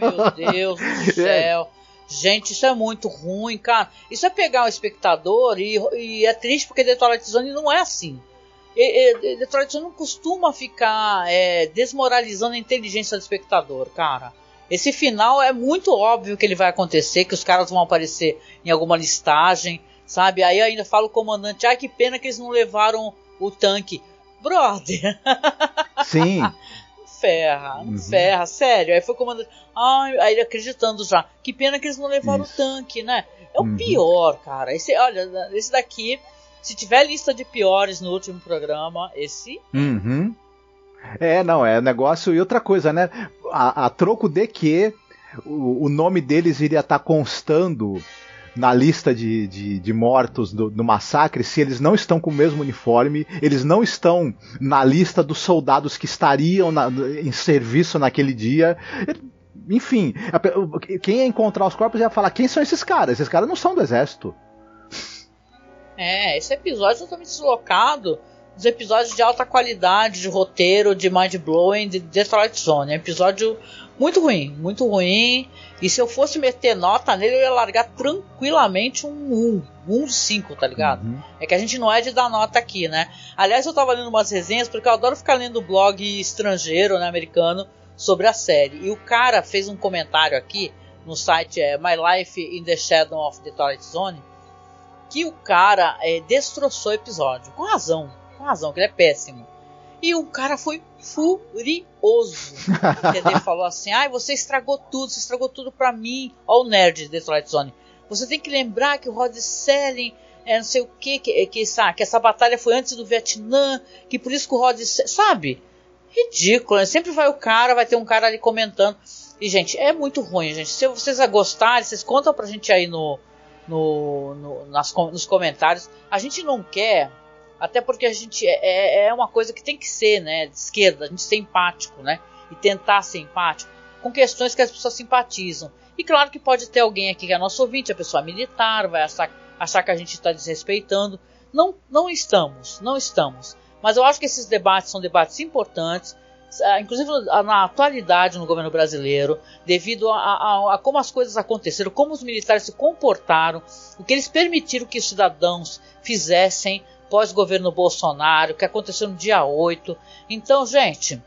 Meu Deus do céu. Gente, isso é muito ruim, cara. Isso é pegar o espectador e é triste porque The Twilight Zone não é assim. The Twilight Zone não costuma ficar desmoralizando a inteligência do espectador, cara. Esse final é muito óbvio que ele vai acontecer, que os caras vão aparecer em alguma listagem, sabe? Aí ainda fala o comandante, ai que pena que eles não levaram o tanque. Brother! Sim. Ferra, sério. Aí foi o comandante, aí ele acreditando já, que pena que eles não levaram o tanque, né? É o pior, cara. Olha, esse daqui, se tiver lista de piores no último programa, esse... Não, é negócio. E outra coisa, né? A troco de que o nome deles iria estar constando na lista de mortos do massacre, se eles não estão com o mesmo uniforme, eles não estão na lista dos soldados que estariam em serviço naquele dia. enfim, quem ia encontrar os corpos ia falar, quem são esses caras? Esses caras não são do exército. Esse episódio é totalmente deslocado dos episódios de alta qualidade, de roteiro, de mind-blowing, de The Twilight Zone. É um episódio muito ruim. E se eu fosse meter nota nele, eu ia largar tranquilamente um 1 de 5, tá ligado? É que a gente não é de dar nota aqui, né? Aliás, eu tava lendo umas resenhas, porque eu adoro ficar lendo blog estrangeiro, né, americano, sobre a série. E o cara fez um comentário aqui, no site My Life in the Shadow of the Twilight Zone, que o cara destroçou o episódio. Com razão, que ele é péssimo. E o cara foi furioso. Entendeu? Ele falou assim, você estragou tudo pra mim. Ó o nerd de Twilight Zone. Você tem que lembrar que o Rod Serling não sei o que essa batalha foi antes do Vietnã, que por isso que o Rod Serling, sabe? Ridículo, né? Sempre vai ter um cara ali comentando. E, gente, é muito ruim, gente. Se vocês gostarem, vocês contam pra gente aí nos comentários. A gente não quer, até porque a gente é uma coisa que tem que ser, né, de esquerda, a gente ser empático, né, e tentar ser empático com questões que as pessoas simpatizam. E claro que pode ter alguém aqui que é nosso ouvinte, a pessoa militar, vai achar que a gente está desrespeitando. Não estamos. Mas eu acho que esses debates são debates importantes, inclusive na atualidade no governo brasileiro, devido a como as coisas aconteceram, como os militares se comportaram, o que eles permitiram que os cidadãos fizessem pós-governo Bolsonaro, o que aconteceu no dia 8. Então, gente,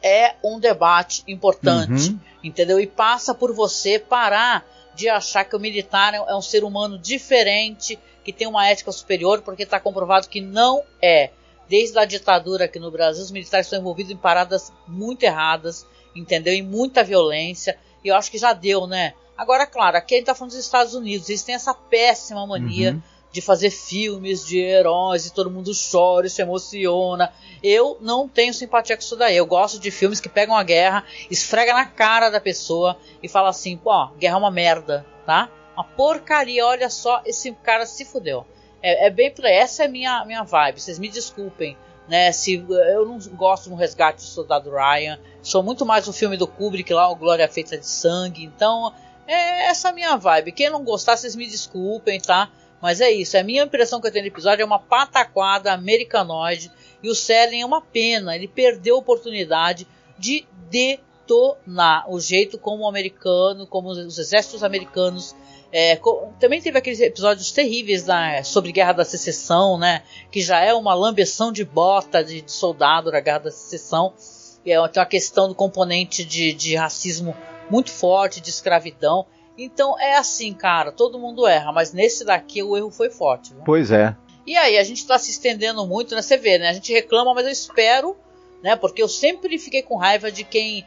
é um debate importante, entendeu? E passa por você parar de achar que o militar é um ser humano diferente, que tem uma ética superior, porque está comprovado que não é. Desde a ditadura aqui no Brasil, os militares estão envolvidos em paradas muito erradas, entendeu? Em muita violência, e eu acho que já deu, né? Agora, claro, aqui a gente está falando dos Estados Unidos, eles têm essa péssima mania de fazer filmes de heróis e todo mundo chora e se emociona. Eu não tenho simpatia com isso daí. Eu gosto de filmes que pegam a guerra, esfrega na cara da pessoa e fala assim, guerra é uma merda, tá? Uma porcaria, olha só, esse cara se fudeu. É bem por aí, essa é a minha vibe, vocês me desculpem, né, se eu não gosto do Resgate do Soldado Ryan, sou muito mais o filme do Kubrick lá, o Glória Feita de Sangue, então essa é a minha vibe. Quem não gostar, vocês me desculpem, tá? Mas é isso, a minha impressão que eu tenho do episódio é uma pataquada americanoide, e o Serling é uma pena, ele perdeu a oportunidade de detonar o jeito como o americano, como os exércitos americanos. Também teve aqueles episódios terríveis sobre Guerra da Secessão, né, que já é uma lambeção de bota de soldado da Guerra da Secessão. Tem uma questão do componente de racismo muito forte, de escravidão. Então é assim, cara, todo mundo erra, mas nesse daqui o erro foi forte, viu? Pois é. E aí, a gente tá se estendendo muito, né? Você vê, né? A gente reclama, mas eu espero, né? Porque eu sempre fiquei com raiva de quem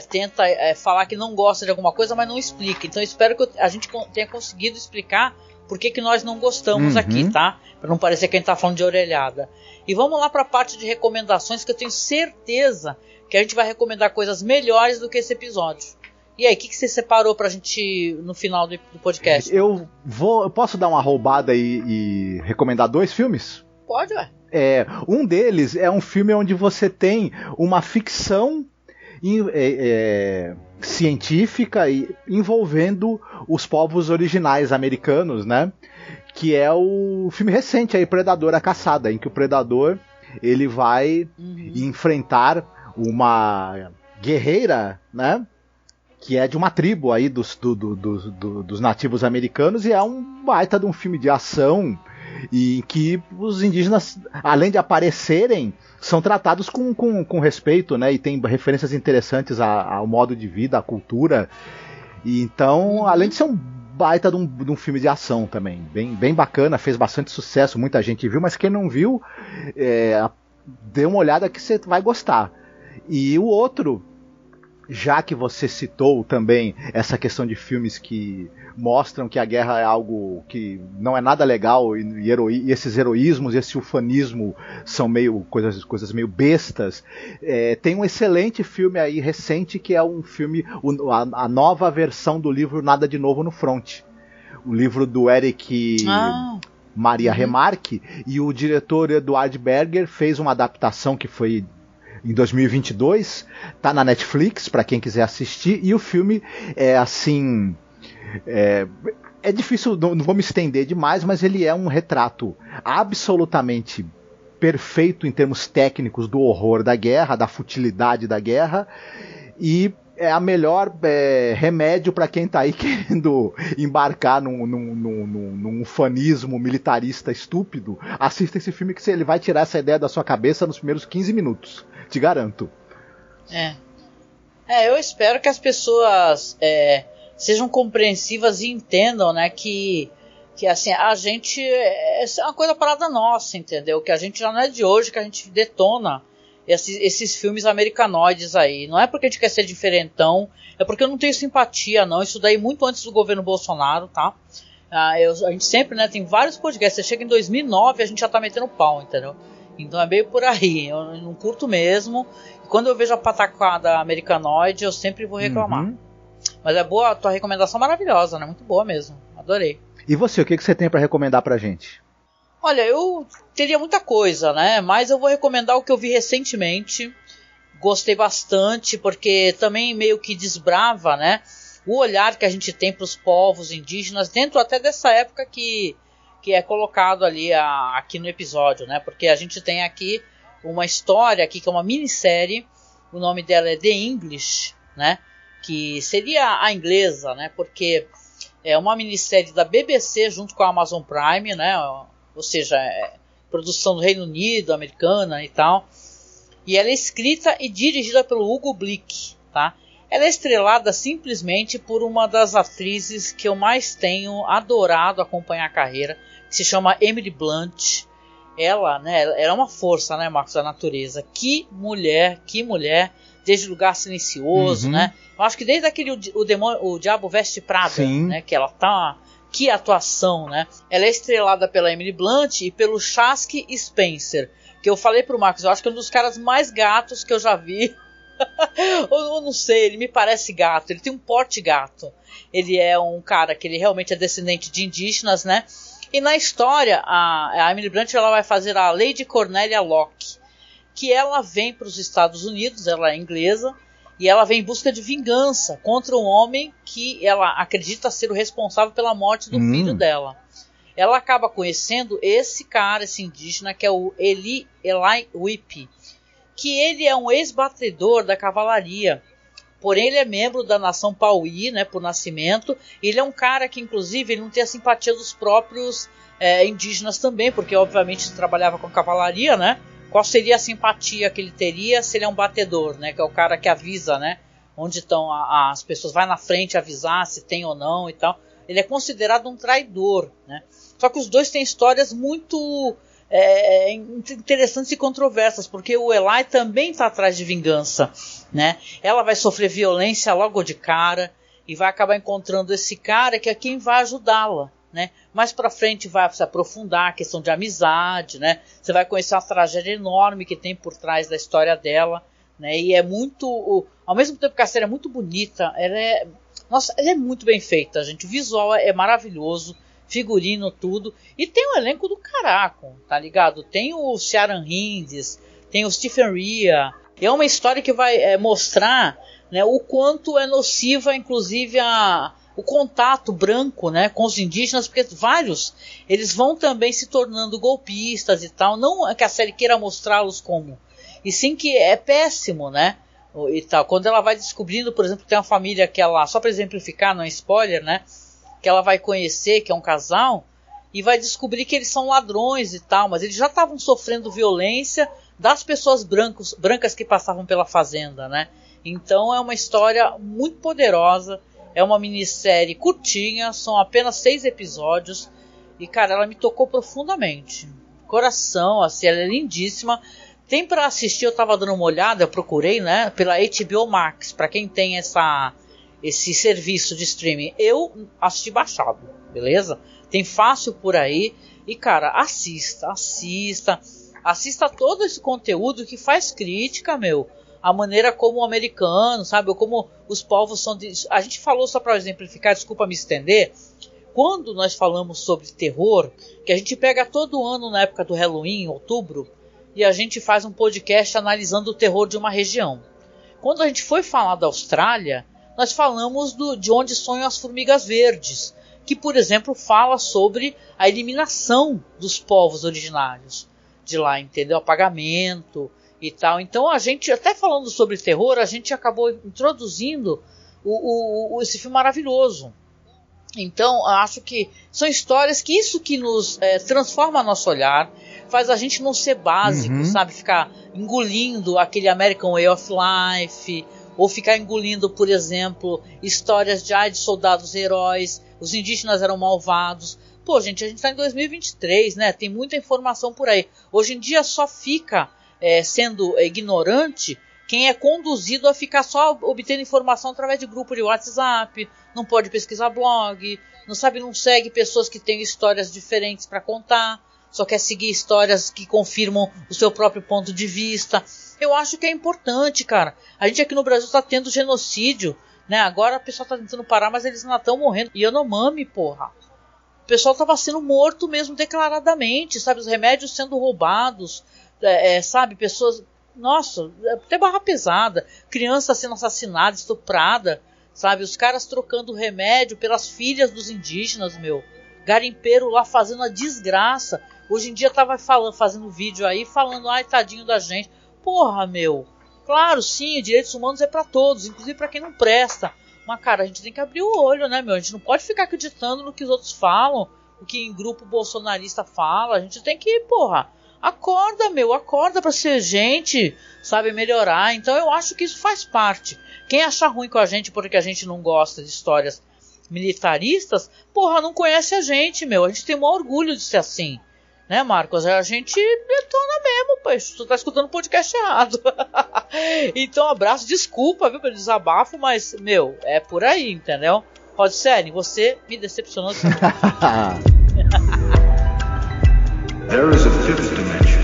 tenta falar que não gosta de alguma coisa, mas não explica. Então eu espero que a gente tenha conseguido explicar por que nós não gostamos aqui, tá? Pra não parecer que a gente tá falando de orelhada. E vamos lá pra parte de recomendações, que eu tenho certeza que a gente vai recomendar coisas melhores do que esse episódio. E aí, o que você separou pra gente no final do podcast? Eu posso dar uma roubada e recomendar 2 filmes? Pode, ué. Um deles é um filme onde você tem uma ficção científica envolvendo os povos originais americanos, né? Que é o filme recente aí, Predador, a Caçada, em que o Predador ele vai enfrentar uma guerreira, né? Que é de uma tribo aí dos nativos americanos, e é um baita de um filme de ação em que os indígenas, além de aparecerem, são tratados com respeito, né? E tem referências interessantes ao modo de vida, à cultura. E então, além de ser um baita de um filme de ação também, bem bacana, fez bastante sucesso, muita gente viu, mas quem não viu, dê uma olhada que você vai gostar. E o outro, já que você citou também essa questão de filmes que mostram que a guerra é algo que não é nada legal, e esses heroísmos, esse ufanismo são meio coisas meio bestas, tem um excelente filme aí recente, que é um filme, a nova versão do livro Nada de Novo no Front, o livro do Eric Maria Remarque, e o diretor Eduard Berger fez uma adaptação que foi em 2022, tá na Netflix para quem quiser assistir, e o filme é assim, é difícil, não vou me estender demais, mas ele é um retrato absolutamente perfeito em termos técnicos do horror da guerra, da futilidade da guerra, e é a melhor remédio para quem está aí querendo embarcar num fanismo militarista estúpido. Assista esse filme que ele vai tirar essa ideia da sua cabeça nos primeiros 15 minutos, te garanto. Eu espero que as pessoas sejam compreensivas e entendam, né, que assim, a gente é uma coisa parada nossa, entendeu? Que a gente já não é de hoje que a gente detona esses filmes americanoides aí. Não é porque a gente quer ser diferentão, é porque eu não tenho simpatia, não. Isso daí muito antes do governo Bolsonaro, tá? A gente sempre, né, tem vários podcasts. Você chega em 2009 a gente já tá metendo pau, entendeu? Então é meio por aí. Eu não curto mesmo. E quando eu vejo a patacada americanoide, eu sempre vou reclamar. Mas é boa, a tua recomendação maravilhosa, né? Muito boa mesmo. Adorei. E você, o que você tem pra recomendar pra gente? Olha, eu teria muita coisa, né? Mas eu vou recomendar o que eu vi recentemente. Gostei bastante, porque também meio que desbrava, né, o olhar que a gente tem para os povos indígenas, dentro até dessa época que é colocado ali aqui no episódio, né? Porque a gente tem aqui uma história aqui, que é uma minissérie. O nome dela é The English, né? Que seria a inglesa, né? Porque é uma minissérie da BBC junto com a Amazon Prime, né? Ou seja, produção do Reino Unido, americana e tal. E ela é escrita e dirigida pelo Hugo Blick, tá? Ela é estrelada simplesmente por uma das atrizes que eu mais tenho adorado acompanhar a carreira, que se chama Emily Blunt. Ela, né, ela é uma força, né, Marcos, da natureza. Que mulher, desde Lugar Silencioso, né? Eu acho que desde aquele o Diabo Veste Prada, né, que ela tá... Que atuação, né? Ela é estrelada pela Emily Blunt e pelo Chasky Spencer, que eu falei pro Marcos, eu acho que é um dos caras mais gatos que eu já vi. Eu não sei, ele me parece gato, ele tem um porte gato. Ele é um cara que ele realmente é descendente de indígenas, né? E na história, a Emily Blunt ela vai fazer a Lady Cornelia Locke, que ela vem para os Estados Unidos, ela é inglesa, e ela vem em busca de vingança contra um homem que ela acredita ser o responsável pela morte do filho dela. Ela acaba conhecendo esse cara, esse indígena, que é o Eli Whip, que ele é um ex-batedor da cavalaria. Porém, ele é membro da nação Pauí, né, por nascimento. Ele é um cara que, inclusive, ele não tem a simpatia dos próprios indígenas também, porque, obviamente, trabalhava com cavalaria, né? Qual seria a simpatia que ele teria se ele é um batedor, né? Que é o cara que avisa, né? Onde estão as pessoas, vai na frente avisar se tem ou não e tal. Ele é considerado um traidor, né? Só que os dois têm histórias muito interessantes e controversas, porque o Eli também está atrás de vingança, né? Ela vai sofrer violência logo de cara e vai acabar encontrando esse cara que é quem vai ajudá-la, né? Mais pra frente vai se aprofundar a questão de amizade, né? Você vai conhecer uma tragédia enorme que tem por trás da história dela, né? E é muito... Ao mesmo tempo que a série é muito bonita, ela é muito bem feita, gente. O visual é maravilhoso, figurino, tudo. E tem um elenco do caraco, tá ligado? Tem o Ciaran Hinds, tem o Stephen Rea. É uma história que vai mostrar, né, o quanto é nociva, inclusive, o contato branco, né, com os indígenas, porque vários, eles vão também se tornando golpistas e tal. Não é que a série queira mostrá-los como, e sim que é péssimo, né, e tal. Quando ela vai descobrindo, por exemplo, tem uma família que ela, só para exemplificar, não é spoiler, né, que ela vai conhecer, que é um casal, e vai descobrir que eles são ladrões e tal, mas eles já estavam sofrendo violência das pessoas brancas que passavam pela fazenda, né. Então é uma história muito poderosa. É uma minissérie curtinha, são apenas 6 episódios. E, cara, ela me tocou profundamente. Coração, assim, ela é lindíssima. Tem pra assistir, eu tava dando uma olhada, eu procurei, né, pela HBO Max, pra quem tem esse serviço de streaming. Eu assisti baixado, beleza? Tem fácil por aí. E, cara, assista todo esse conteúdo que faz crítica, meu. A maneira como o americano, sabe, ou como os povos são... A gente falou, só para exemplificar, desculpa me estender, quando nós falamos sobre terror, que a gente pega todo ano na época do Halloween, em outubro, e a gente faz um podcast analisando o terror de uma região. Quando a gente foi falar da Austrália, nós falamos de Onde Sonham as Formigas Verdes, que, por exemplo, fala sobre a eliminação dos povos originários de lá, entendeu? Apagamento e tal. Então a gente, até falando sobre terror, a gente acabou introduzindo esse filme maravilhoso. Então acho que são histórias que isso que nos transforma nosso olhar, faz a gente não ser básico, sabe? Ficar engolindo aquele American Way of Life, ou ficar engolindo, por exemplo, histórias de soldados heróis, os indígenas eram malvados. Pô, gente, a gente está em 2023, né? Tem muita informação por aí. Hoje em dia só fica sendo ignorante quem é conduzido a ficar só obtendo informação através de grupo de WhatsApp, não pode pesquisar blog, não segue pessoas que têm histórias diferentes para contar, só quer seguir histórias que confirmam o seu próprio ponto de vista. Eu acho que é importante, cara. A gente aqui no Brasil está tendo genocídio, né? Agora o pessoal está tentando parar, mas eles não estão morrendo. Yanomami, porra. O pessoal estava sendo morto mesmo declaradamente, sabe? Os remédios sendo roubados, sabe? Pessoas... Nossa, até barra pesada. Criança sendo assassinada, estuprada, sabe? Os caras trocando remédio pelas filhas dos indígenas, meu. Garimpeiro lá fazendo a desgraça. Hoje em dia tava fazendo vídeo aí, falando, ai, tadinho da gente. Porra, meu. Claro, sim, direitos humanos é pra todos, inclusive pra quem não presta. Mas, cara, a gente tem que abrir o olho, né, meu? A gente não pode ficar acreditando no que os outros falam, o que em grupo bolsonarista fala. A gente tem que, porra, acorda, meu, acorda pra ser gente, sabe, melhorar. Então eu acho que isso faz parte. Quem achar ruim com a gente porque a gente não gosta de histórias militaristas, porra, não conhece a gente, meu. A gente tem o maior orgulho de ser assim. Né, Marcos? A gente detona mesmo, pô. Tu tá escutando o podcast errado. Então, abraço, desculpa, viu, pelo desabafo, mas, meu, é por aí, entendeu? Rod Serling, você me decepcionou. There is a fifth dimension.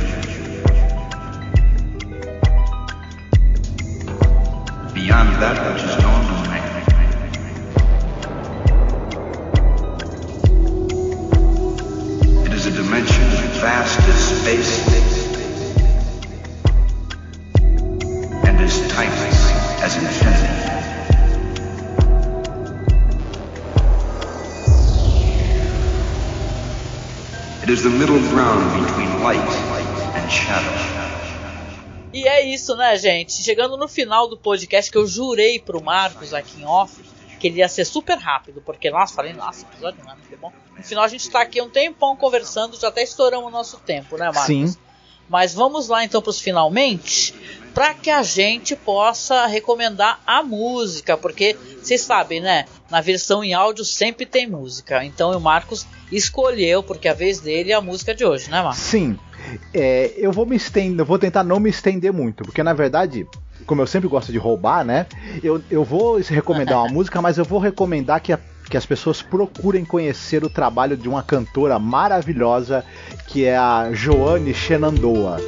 Beyond that which is known to man. It is a dimension vast as space and as timeless as infinity. It is the middle ground between light and shadow. E é isso, né, gente? Chegando no final do podcast, que eu jurei pro Marcos aqui em off que ele ia ser super rápido, porque, nossa, episódio não é muito bom. No final a gente tá aqui um tempão conversando, já até estouramos o nosso tempo, né, Marcos? Sim. Mas vamos lá então pros finalmente, para que a gente possa recomendar a música, porque vocês sabem, né? Na versão em áudio sempre tem música. Então o Marcos escolheu, porque a vez dele é a música de hoje, né, Marcos? Sim. Eu vou tentar não me estender muito, porque na verdade, como eu sempre gosto de roubar, né? Eu vou recomendar uma música, mas eu vou recomendar que as pessoas procurem conhecer o trabalho de uma cantora maravilhosa, que é a Joanne Shenandoah.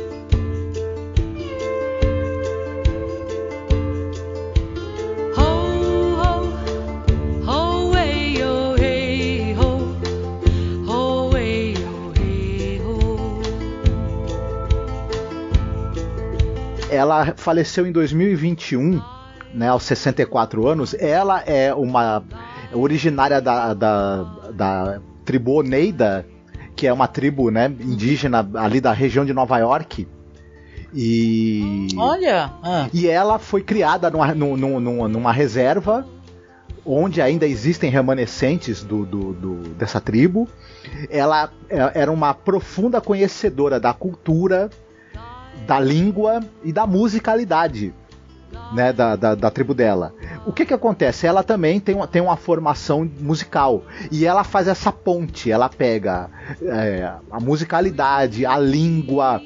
Ela faleceu em 2021, né, aos 64 anos. Ela é uma originária da tribo Oneida, que é uma tribo, né, indígena ali da região de Nova York. E ela foi criada numa reserva onde ainda existem remanescentes dessa tribo. Ela era uma profunda conhecedora da cultura, da língua e da musicalidade, né, da tribo dela. O que acontece? Ela também tem uma formação musical, e ela faz essa ponte. Ela pega a musicalidade, a língua,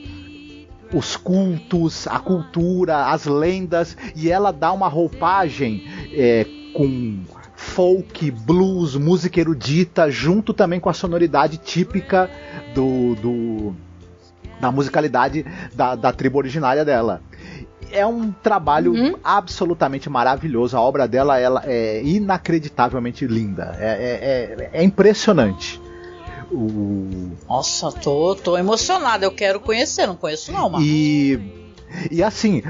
os cultos, a cultura, as lendas, e ela dá uma roupagem com folk, blues, música erudita, junto também com a sonoridade típica da musicalidade da tribo originária dela. É um trabalho absolutamente maravilhoso. A obra dela ela é inacreditavelmente linda. É impressionante. Nossa, tô emocionado, eu quero conhecer, não conheço não, Marcos. E assim,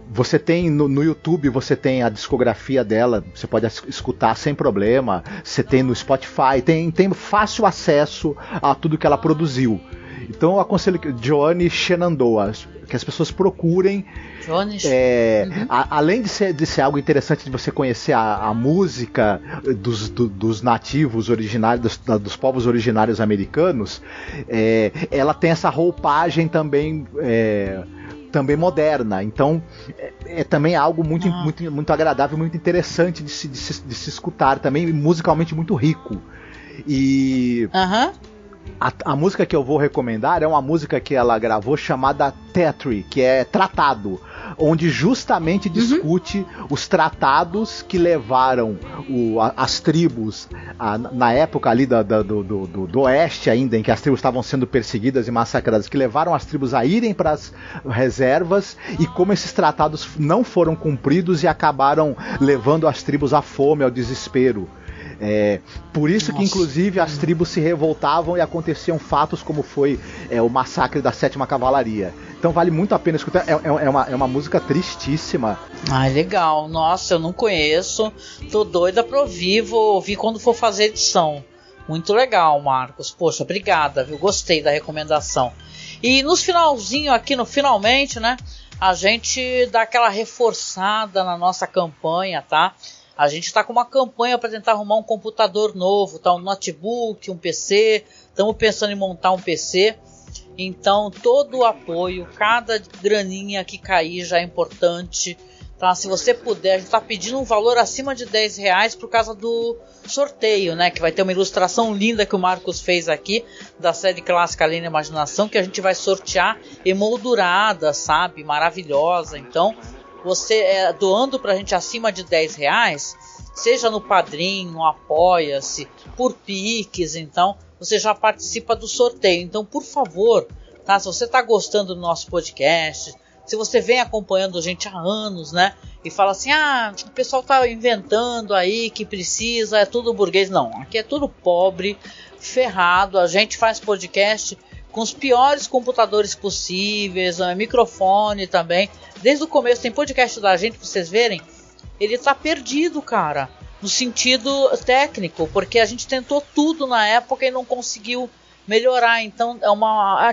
você tem no YouTube, você tem a discografia dela, você pode escutar sem problema, você tem no Spotify, tem fácil acesso a tudo que ela produziu. Então eu aconselho que Johnny Shenandoah, que as pessoas procurem. Além de ser algo interessante de você conhecer a música dos nativos originários, dos povos originários americanos, ela tem essa roupagem também moderna, então é também algo muito agradável, muito interessante de se escutar, também musicalmente muito rico. E a música que eu vou recomendar é uma música que ela gravou chamada Tetri, que é tratado, onde justamente discute os tratados que levaram as tribos, na época ali do oeste ainda, em que as tribos estavam sendo perseguidas e massacradas, que levaram as tribos a irem para as reservas, e como esses tratados não foram cumpridos e acabaram levando as tribos à fome, ao desespero. Por isso que inclusive as tribos se revoltavam e aconteciam fatos como foi o massacre da 7ª Cavalaria. Então vale muito a pena escutar, é uma música tristíssima. Legal, nossa, eu não conheço, tô doida pra ouvir, vou ouvir quando for fazer edição. Muito legal, Marcos, poxa, obrigada, viu? Gostei da recomendação. E nos finalzinho aqui, no finalmente, né, a gente dá aquela reforçada na nossa campanha, tá? A gente está com uma campanha para tentar arrumar um computador novo, tá? Um notebook, um PC. Estamos pensando em montar um PC. Então, todo o apoio, cada graninha que cair já é importante. Tá? Se você puder, a gente está pedindo um valor acima de R$10 por causa do sorteio, né? Que vai ter uma ilustração linda que o Marcos fez aqui, da série clássica Além da Imaginação, que a gente vai sortear emoldurada, sabe? Maravilhosa. Então, você doando pra gente acima de R$10, seja no Padrim, no Apoia-se, por Pix, então você já participa do sorteio. Então, por favor, tá? Se você está gostando do nosso podcast, se você vem acompanhando a gente há anos, né? E fala assim, o pessoal tá inventando aí que precisa, é tudo burguês. Não, aqui é tudo pobre, ferrado. A gente faz podcast com os piores computadores possíveis, microfone também. Desde o começo tem podcast da gente, pra vocês verem, ele tá perdido, cara, no sentido técnico, porque a gente tentou tudo na época e não conseguiu melhorar. Então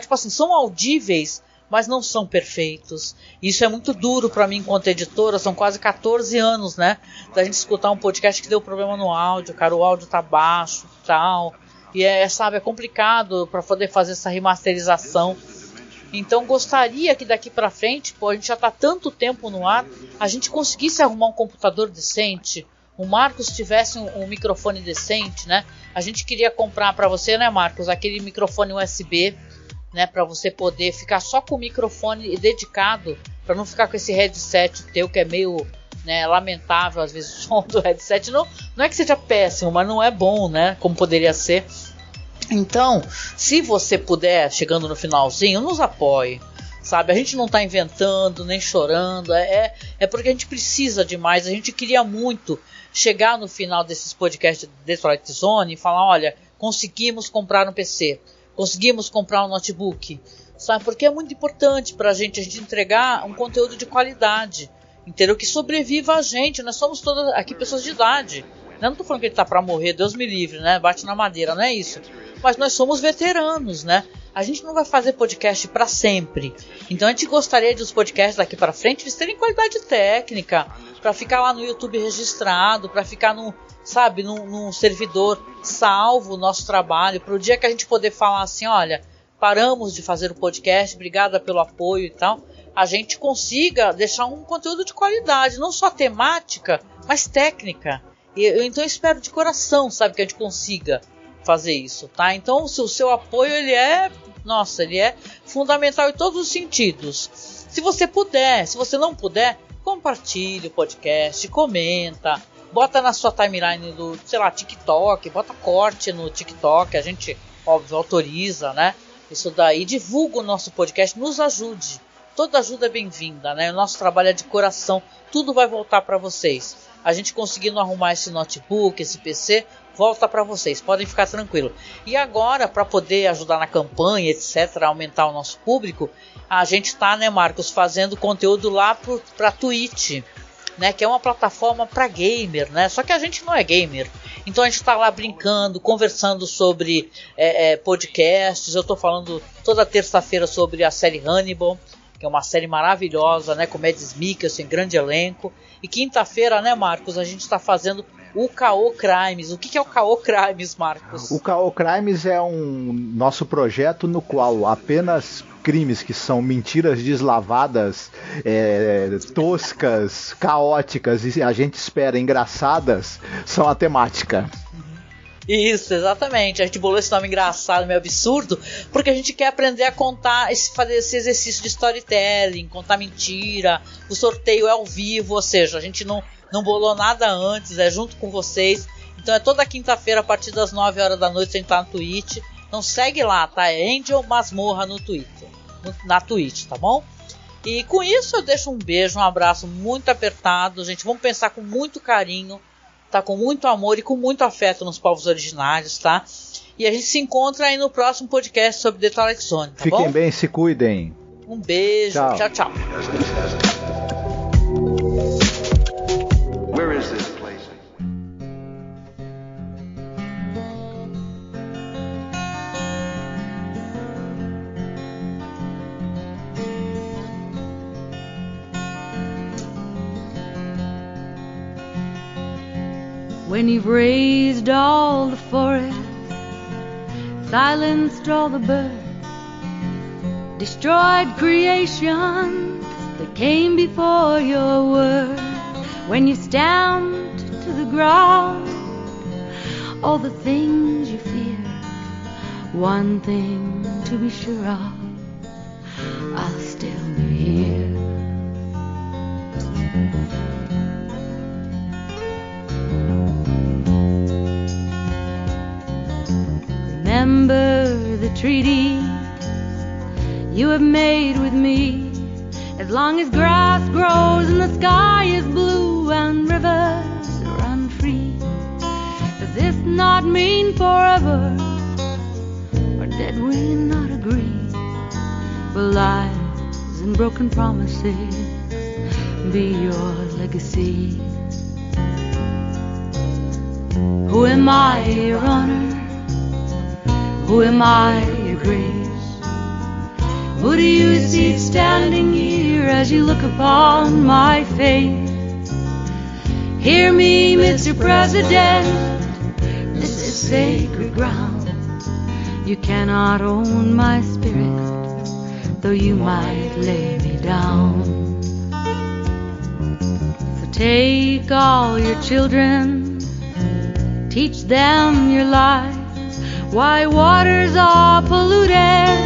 tipo assim, são audíveis, mas não são perfeitos. Isso é muito duro pra mim enquanto editora. São quase 14 anos, né, da gente escutar um podcast que deu problema no áudio, cara, o áudio tá baixo, tal. E é complicado para poder fazer essa remasterização. Então gostaria que daqui para frente, a gente já está tanto tempo no ar, a gente conseguisse arrumar um computador decente, o Marcos tivesse um microfone decente, né? A gente queria comprar para você, né, Marcos, aquele microfone USB, né, para você poder ficar só com o microfone dedicado, para não ficar com esse headset teu que é meio, né, lamentável às vezes o som do headset. Não é que seja péssimo, mas não é bom, né, como poderia ser. Então, se você puder, chegando no finalzinho, nos apoie, sabe? A gente não está inventando, nem chorando, é porque a gente precisa demais. A gente queria muito chegar no final desses podcasts de Twilight Zone e falar, olha, conseguimos comprar um PC, conseguimos comprar um notebook, sabe? Porque é muito importante para a gente entregar um conteúdo de qualidade, entendeu? Que sobreviva a gente. Nós somos todas aqui pessoas de idade. Eu não estou falando que ele está para morrer, Deus me livre, né? Bate na madeira, não é isso. Mas nós somos veteranos, né? A gente não vai fazer podcast para sempre. Então a gente gostaria de os podcasts daqui para frente eles terem qualidade técnica, para ficar lá no YouTube registrado, para ficar num servidor salvo o nosso trabalho, para o dia que a gente poder falar assim, olha, paramos de fazer o podcast, obrigada pelo apoio e tal, a gente consiga deixar um conteúdo de qualidade, não só temática, mas técnica. Então eu espero de coração, sabe, que a gente consiga fazer isso, tá? Então o seu apoio, ele é fundamental em todos os sentidos. Se você puder, se você não puder, compartilhe o podcast, comenta, bota na sua timeline do, TikTok, bota corte no TikTok, a gente, óbvio, autoriza, né? Isso daí, divulga o nosso podcast, nos ajude. Toda ajuda é bem-vinda, né? O nosso trabalho é de coração, tudo vai voltar para vocês. A gente conseguindo arrumar esse notebook, esse PC, volta para vocês, podem ficar tranquilos. E agora, para poder ajudar na campanha, etc., aumentar o nosso público, a gente está, né, Marcos, fazendo conteúdo lá para Twitch, né, que é uma plataforma para gamer, né? Só que a gente não é gamer, então a gente está lá brincando, conversando sobre podcasts. Eu estou falando toda terça-feira sobre a série Hannibal, que é uma série maravilhosa, né, com Mads Mikkelsen, grande elenco. E quinta-feira, né, Marcos, a gente está fazendo o K.O. Crimes. O que é o K.O. Crimes, Marcos? O K.O. Crimes é um nosso projeto no qual apenas crimes que são mentiras deslavadas, toscas, caóticas e a gente espera engraçadas são a temática. Isso, exatamente. A gente bolou esse nome engraçado, meio absurdo, porque a gente quer aprender a contar, fazer esse exercício de storytelling, contar mentira. O sorteio é ao vivo, ou seja, a gente não bolou nada antes, é junto com vocês. Então é toda quinta-feira a partir das 9 horas da noite, a gente tá no Twitch. Então segue lá, tá? É Angel Masmorra no Twitter, na Twitch, tá bom? E com isso eu deixo um beijo, um abraço muito apertado, gente. Vamos pensar com muito carinho, tá? Com muito amor e com muito afeto nos povos originários, tá? E a gente se encontra aí no próximo podcast sobre The Twilight Zone, tá bom? Fiquem bem, se cuidem. Um beijo, tchau, tchau. Where is this place? When you've raised all the forest, silenced all the birds, destroyed creations that came before your word, when you stamped to the ground all the things you fear, one thing to be sure of, I'll still be here. Remember the treaties you have made with me. As long as grass grows and the sky is blue and rivers run free, does this not mean forever? Or did we not agree? Will lies and broken promises be your legacy? Who am I, your honor? Who am I, your grace? Who do you see standing here as you look upon my face? Hear me, Mr. President, this is sacred ground. You cannot own my spirit, though you might lay me down. So take all your children, teach them your life. Why waters are polluted,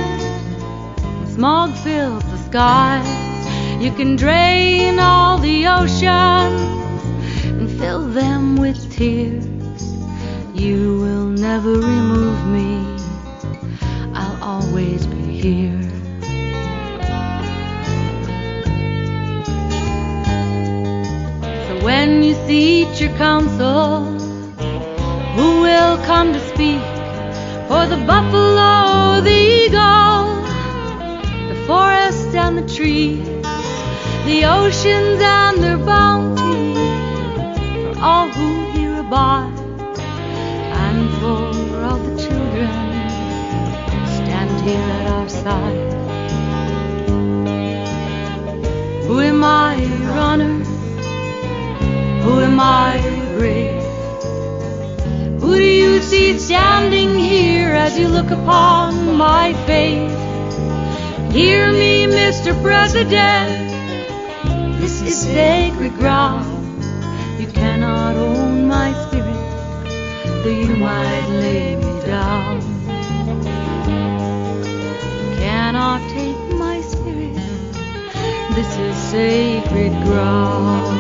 smog fills the skies. You can drain all the oceans and fill them with tears. You will never remove me, I'll always be here. So when you seat your council, who will come to speak? For the buffalo, the eagle, the forest and the trees, the oceans and their bounty, for all who here abide, and for all the children who stand here at our side. Who am I, your honor? Who am I, your grace? Who do you see standing here as you look upon my face? Hear me, Mr. President, this is sacred ground. You cannot own my spirit, though you might lay me down. You cannot take my spirit, this is sacred ground.